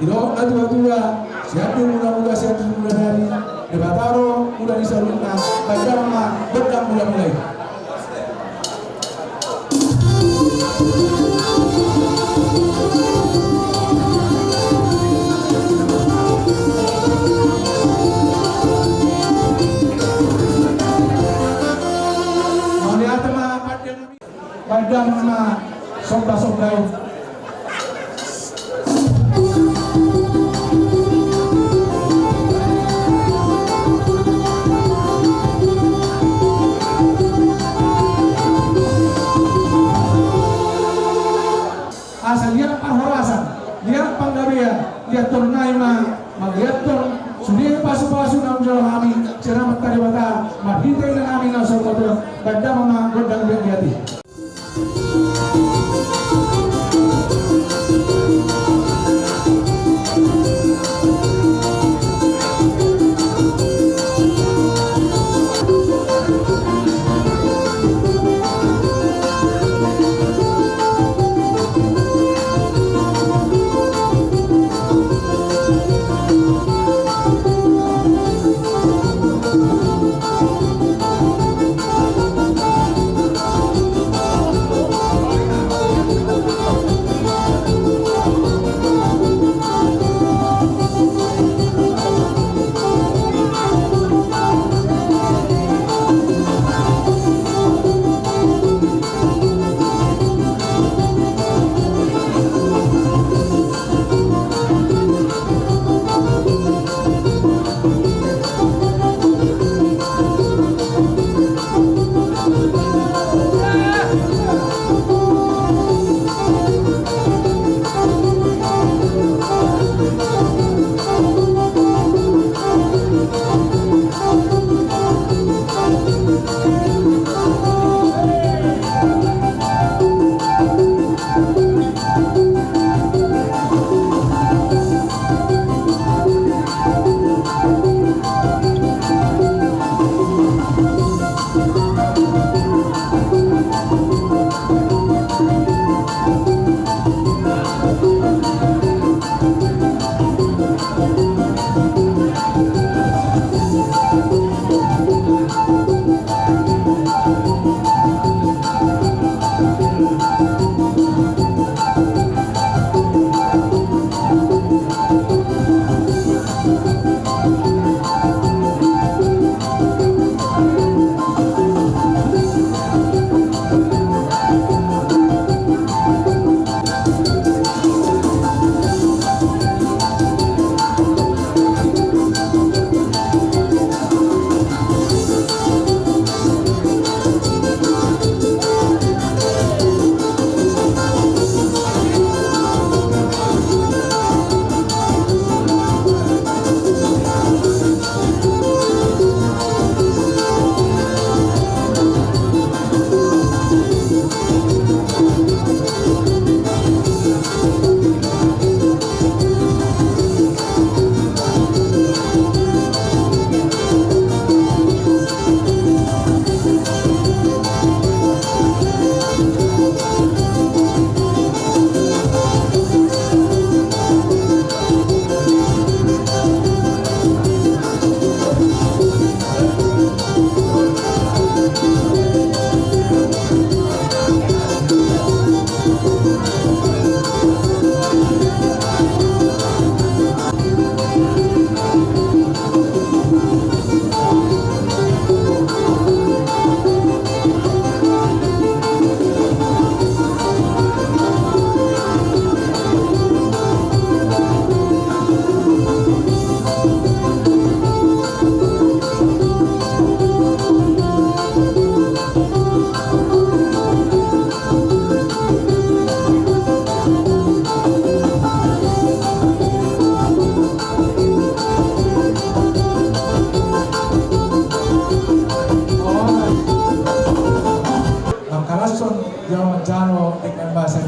ilo tua siapa muda siapa muda dari debataro muda di salunna baca mah bedang mulai padang na sobra-sobra asal lihat paharasan lihat panggabian lihat turnai lihat turn sudah pasu-pasu nam jalan kami ceramah taribata mahita ina kami na sokoto badang mga godang biati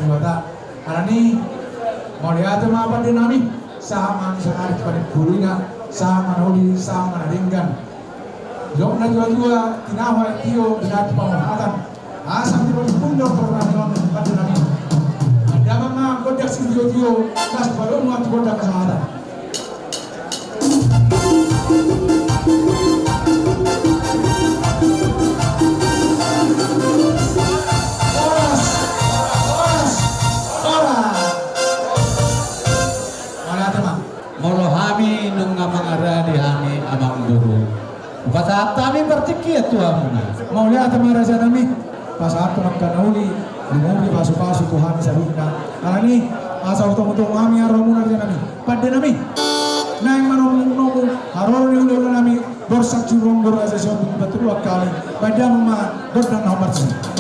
Diwata. Arani mau lihat apa din nami sama sa arit pada kulinga sama nauli sama naringgan. Jok na dua tinawa iyo dinat pamahatan. Asam di pundo pernayon pada nami. Ada mga kodak si Dio kas balon mga kodak kasada. Molo hami nung mangara di hami amang guru. Pasat kami bertikiat Tuhan. Mau lihat teman raja nami pas aku nak kanauli lumuri pasu-pasu Tuhan saruna. Karena ini asal utang kami aromu raja nami. Pada nami naik manomu haror ni ulo nami borsak curung raja siapa betul kali. Pada mama berdana nomor sini.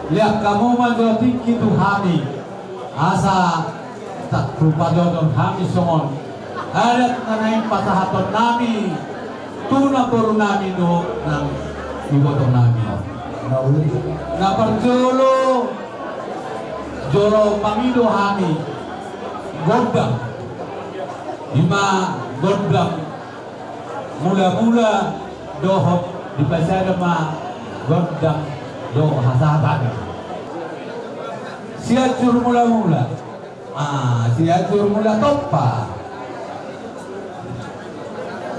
Lihat kamu mengerti itu kami asa tak berupa dodon kami songon ada tanah patahaton nami tuna koru nami do nang iboton nami na perjolo jolo pamido kami godang lima godang mula-mula dohop di pasar ma godang do hasatan siacur mula-mula siacur mula topa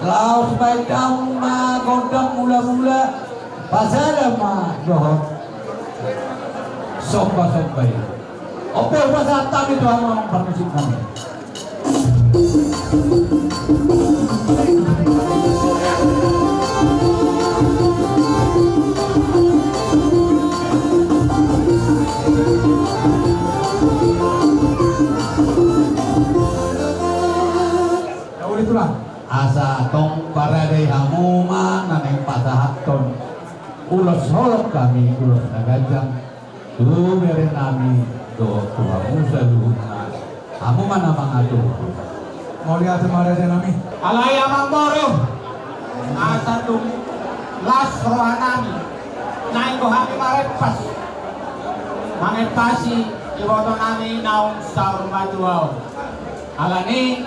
laos baidang ma godang mula-mula pasar ma dohot sopa-sopai opo pasatan itu ang permusik kami asa tong para day hamuman naneng patahaton ulos holok kami ulos nagajang tumere nami do tuhamu sa luhuna hamuman namang ato mau lihat teman nami Alaya mamboro asa tung las rohanami naik ko kami marepas mangepasi iwoto nami naong sa rumatuaw alani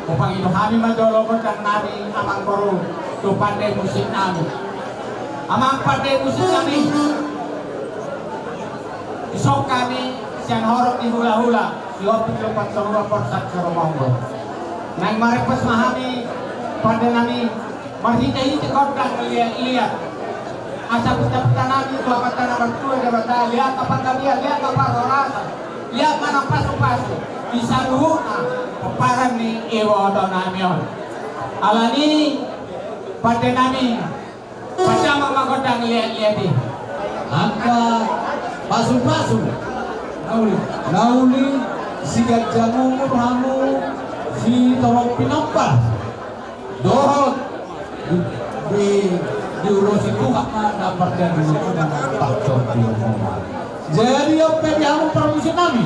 upang ito kami madolokot ang namin amang koro to pandai musik namin amang pandai musik kami sok kami sian horok di hula-hula siopik lepat semua persat seromonggo naik marepes mahami pada nami marhita-hita kodang lihat asa putar-putar nami bapak tanah bertua jabatan lihat kapan kami lihat kapan rasa lihat mana pasu-pasu bisa luhuna peparan ni iwa atau namion alani pada nami pada mama kodang lihat di angka pasu-pasu nauli si gajamu hamu si tolong pinampas dohot di urus itu karena dapat dari dengan pakcon di rumah. Jadi apa yang permisi kami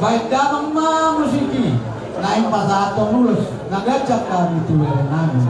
baik dalam musiki naik pas atau lulus ngajak kami tuh nami.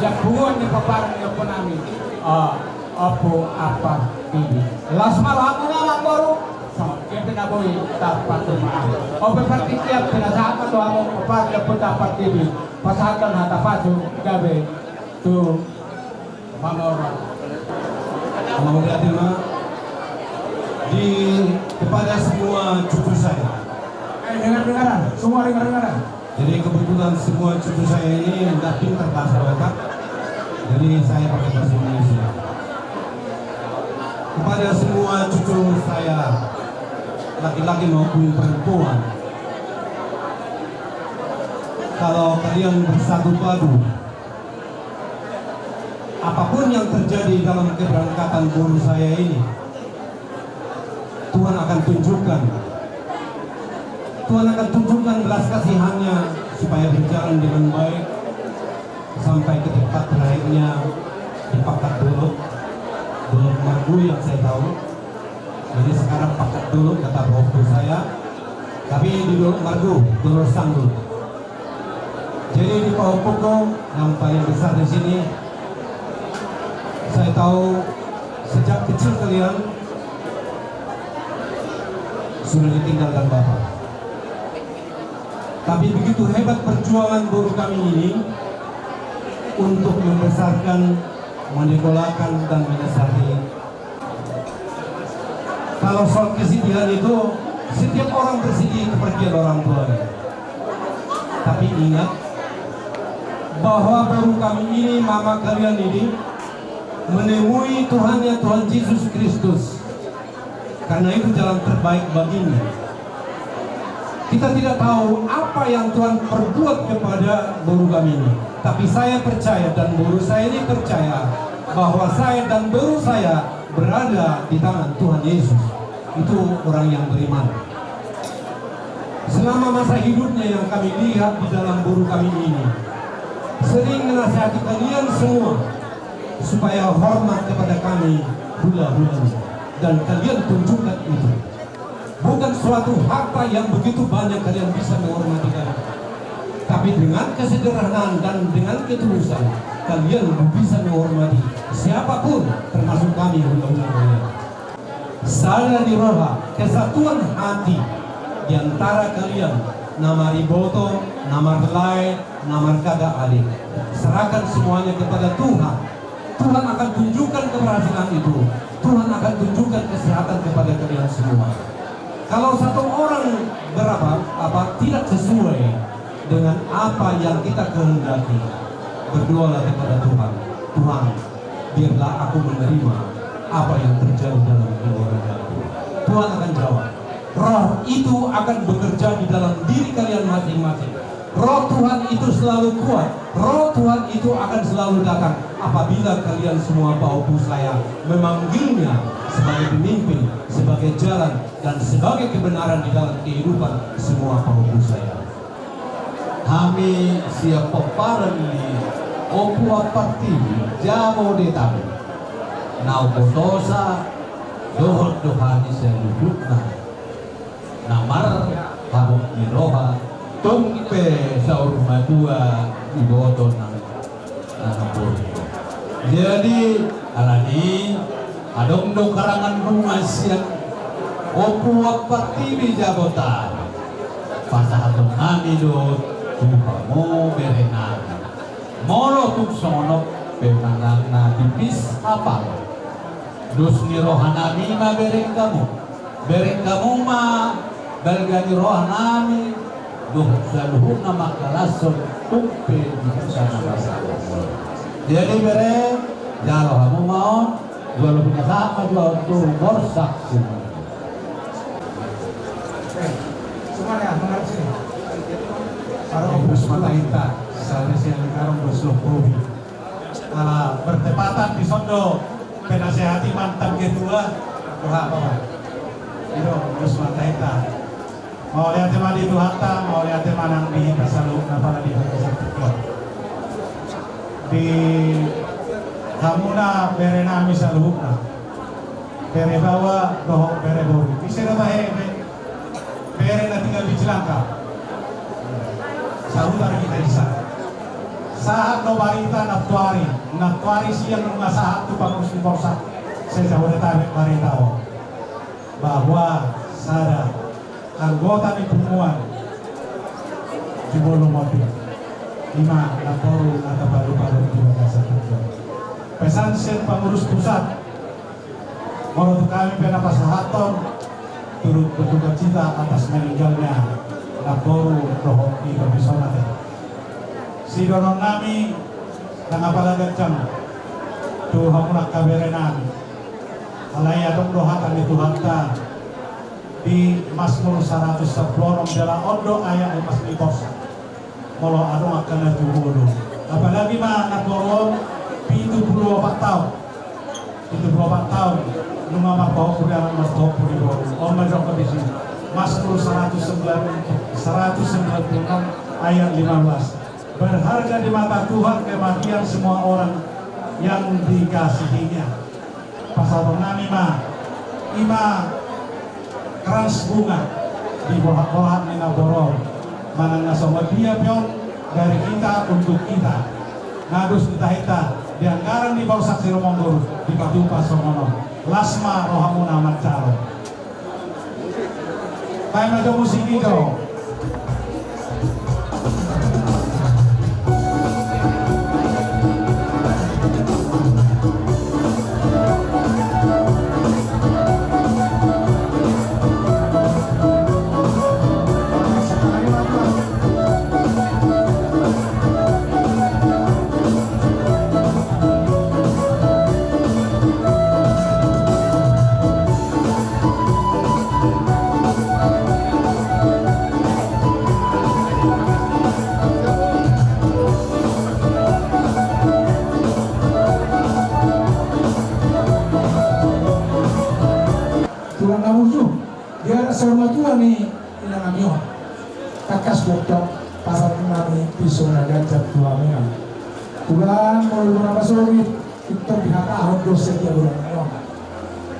siap buon ni paparang ni po namin. Opo apa ini. Las malam na baru. Yang pinaboy dapat tumaan. O berarti tiap pinasahan doa mo papar po dapat ini. Pasakan hata pasu gabe tu mamora. Alhamdulillah di kepada semua cucu saya. Dengar-dengaran, semua dengar-dengaran. Jadi kebetulan semua cucu saya ini tidak pintar bahasa Batak, jadi saya pakai bahasa Indonesia. Kepada semua cucu saya, laki-laki maupun perempuan, kalau kalian bersatu padu, apapun yang terjadi dalam keberangkatan boru saya ini, Tuhan akan tunjukkan belas kasihannya supaya berjalan dengan baik sampai ke tempat terakhirnya di Pakat Dulu Margu yang saya tahu. Jadi sekarang Pakat Dulu kata rohku saya, tapi di Dulu Margu, Dulu Sanggul. Jadi di Paupuko yang paling besar di sini, saya tahu sejak kecil kalian sudah ditinggalkan Bapak. Tapi begitu hebat perjuangan boru kami ini untuk membesarkan, menyekolahkan dan menasihati. Kalau soal kesedihan itu, setiap orang bersedih kepergian orang tuanya. Tapi ingat bahwa boru kami ini, mama kalian ini menemui Tuhannya, Tuhan Yesus Kristus. Karena itu jalan terbaik baginya. Kita tidak tahu apa yang Tuhan perbuat kepada boru kami ini. Tapi saya percaya dan boru saya ini percaya bahwa saya dan boru saya berada di tangan Tuhan Yesus. Itu orang yang beriman. Selama masa hidupnya yang kami lihat di dalam boru kami ini, sering menasihati kalian semua supaya hormat kepada kami hula-hula. Dan kalian tunjukkan itu. Bukan suatu harta yang begitu banyak kalian bisa menghormati kami. Tapi dengan kesederhanaan dan dengan ketulusan, kalian bisa menghormati siapapun, termasuk kami hula-hula kalian. Sadar di roha, kesatuan hati di antara kalian, nama Riboto, nama Relai, nama Kada Adik. Serahkan semuanya kepada Tuhan. Tuhan akan tunjukkan keberhasilan itu. Tuhan akan tunjukkan kesehatan kepada kalian semua. Kalau satu orang tidak sesuai dengan apa yang kita kehendaki, berdoalah kepada Tuhan. Tuhan, biarlah aku menerima apa yang terjadi dalam keluarga. Tuhan akan jawab. Roh itu akan bekerja di dalam diri kalian masing-masing. Roh Tuhan itu selalu kuat. Roh Tuhan itu akan selalu datang apabila kalian semua paupu saya memanggilnya sebagai pemimpin, sebagai jalan, dan sebagai kebenaran di dalam kehidupan semua paupu saya. Kami siap peparan di opu aparti jamo de tamu. Nau kotosa dohot dohani seludukna. Namar habuk miroha tumpe saur madua iboto nang nanapur. Jadi alani adong do karangan bunga siang opu aparti di jabota. Pasahatong nami do tupamu berenan. Molo tuksono pemanang na tipis apa? Dus ni rohanami ma bereng kamu ma balgani rohanami duh saluhun nama kalason tumpe di sana masalah. Jadi bereng jalo kamu mau jual punya sama jual tuh borsak semua. Semuanya menghadap sini. Para bus Mataita, saya siang karung bus Lokowi. Bertepatan di Sondo, penasehati mantan ketua, Tuhan Bapak. Itu bus Mataita. Mau lihat teman di Tuhata, mau lihat teman yang di Pasalu, apa di Pasalu. Di Hamuna berena misalukna, bere bawa dohok bere bori. Bisa dapat bere na tinggal di Cilangkap. Saudara kita di sana. saat no barita natuari siang nung saat tu pangurus di Polsek Jabodetabek barita bahwa sada anggota di Pumuan di Bolo Mobil 5 Laporu atau baru-baru di Makassar. Pesan sen pengurus pusat menurut kami penapasahaton turut berduka cita atas meninggalnya Laporu Rohoki Babisonate. Si dorong nami nang apalagacang Tuhan munak kaberenan alaya dong dohatan itu hatta di Mazmur 110 dalam ondo ayat Mas Ibos kalau ada akan itu bodoh apalagi mah Laporu 74 tahun 74 tahun nunga mapau kuda mas top di bawah om majok ke sini Mazmur 196 ayat 15 berharga di mata Tuhan kematian semua orang yang dikasihinya. Pasal nami ima keras bunga di bawah nina borong mana ngasoma dia pion dari kita untuk kita ngadus kita dianggaran di bawah saksi Romonggur di Katupa Somono Lasma Rohamuna Macaro. Baik macam musik itu. Sama Tuhan nih inang amyo kakas dokter pasal nami pisau nagajat tuamnya tulang mau berapa sulit itu pihak ahok dosen dia bulan amyo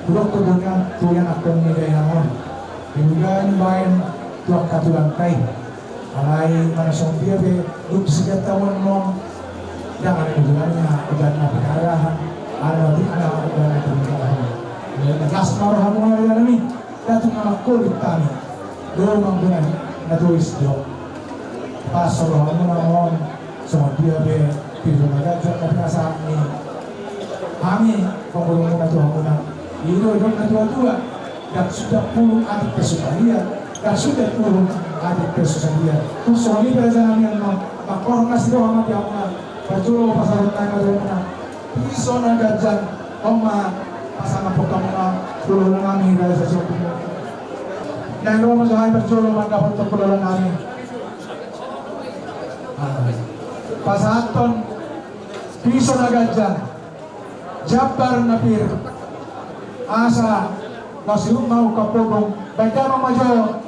bulog tubuhnya tuyan akan nilai namon hingga main tuak katulang kai alai mana sompia be duk sejatawan nom jangan hubungannya dan perkarahan ada di ada pernikahan gas marohamu ada nih datung anak kulit kami dorong dengan natuis jo pasal orang menamon sama dia be pilu nagajak perasaan ni kami pengurung natuang menang itu dong natua dan sudah puluh adik kesukaan dia dan sudah puluh adik kesukaan dia tu soalnya perasaan yang makor kasih doa mati amat berjual pasal tanya menang pisau nagajak oma pasangan pertama dulu kami dari sesuatu yang rumah saya berjuang mendapat perpuluhan kami pasaton pisau nagajak Jabar Napir asa masih mau kapogong baik mau maju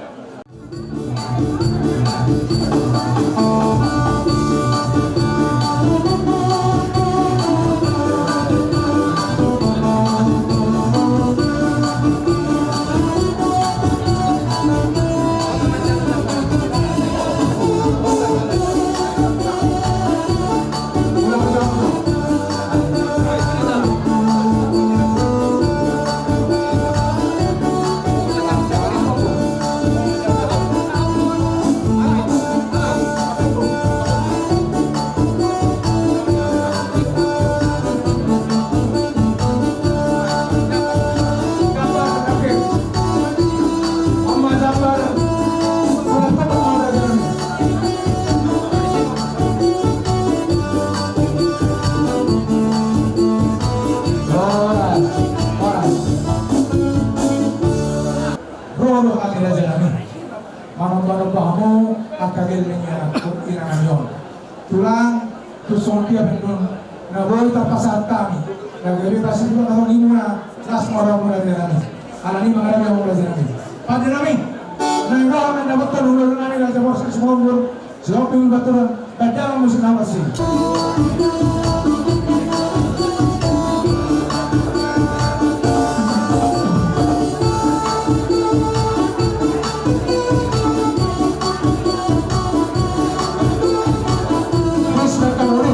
tulang tusong dia bendung na boleh terpasar kami nagari pasti juga kalau imuna nas orang mulai dari alani mengalami yang mulai dari pada kami nengah mendapatkan ulur kami dari bos semua ulur sebab pun baturan pada musik namasi Mas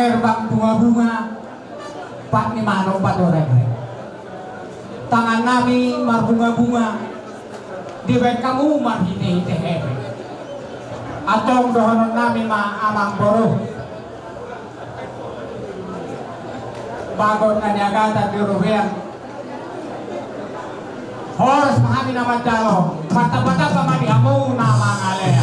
herbang bunga-bunga Pak ni manong padorek. Tangan nami marbunga-bunga di bawah kamu marhini tehehe. Atong dohonon nami ma amang boro. Bagot na niagata di rubian. Horas mahami na madalo. Mata-mata pa madihamu na mangalea.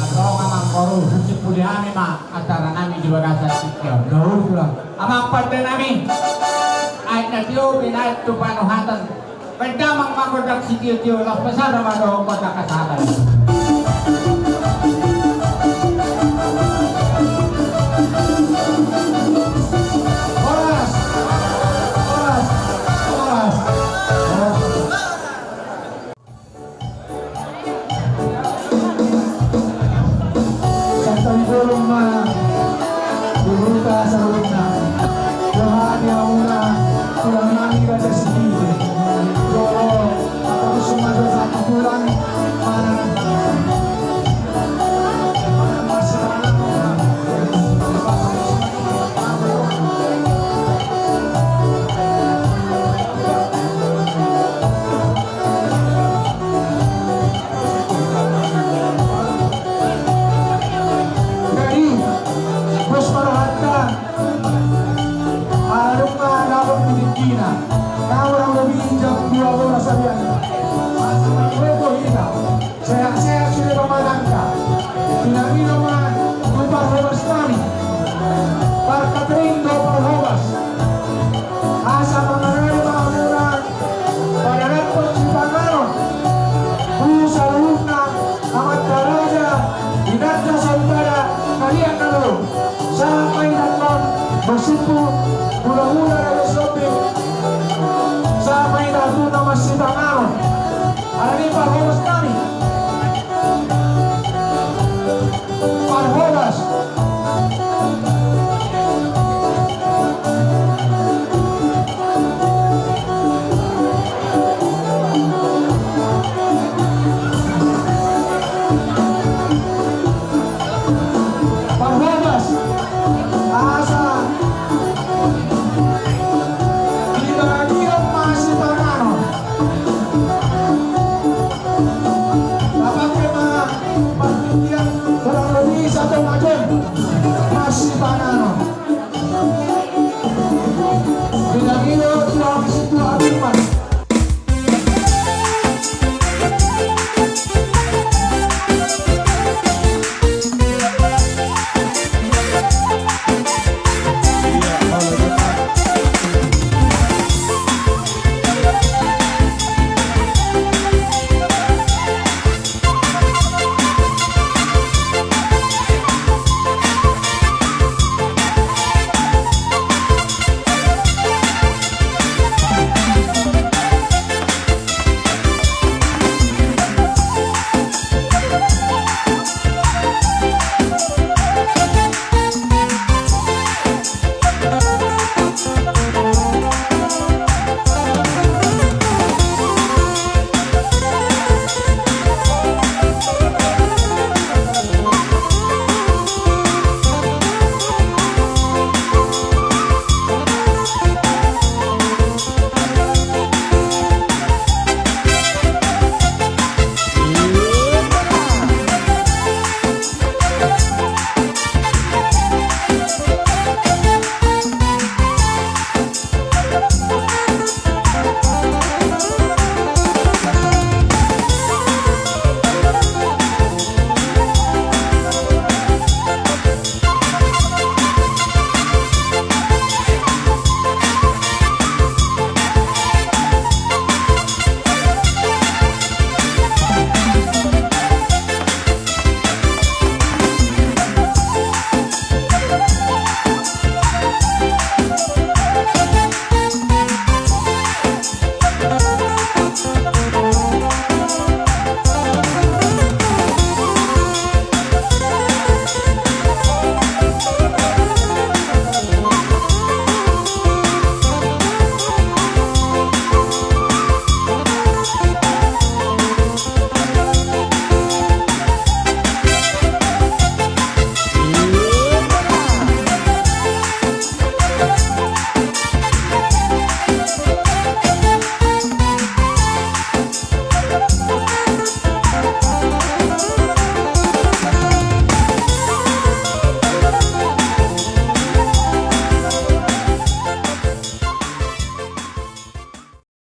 Atong amang boro. Suci pulihami ma antara nami di bagasa sikyo. Amang parte nami. Ay na tiyo binayat to panuhatan. Pagdamang magodak si tiyo-tiyo. Laspasara madoong pagkakasatan. Tulong na dibuka sa loob na Tuhan yang muna Tuhan namin ka sa sige Doro Ako sumadot sa kapulan Para sehat-sehat sudah memadamkan. Tidak minuman upah hobas kami. Parkatering do perhobas. Asa mengenai mahamuran pada repot si Pangaron. Busa luhna amat karaja. Dinatna saudara kalian kalau sampai datang bersipu hula-hula dari sopir. Sampai datang nama si Pangaron. Hari ini Pak Hobas kami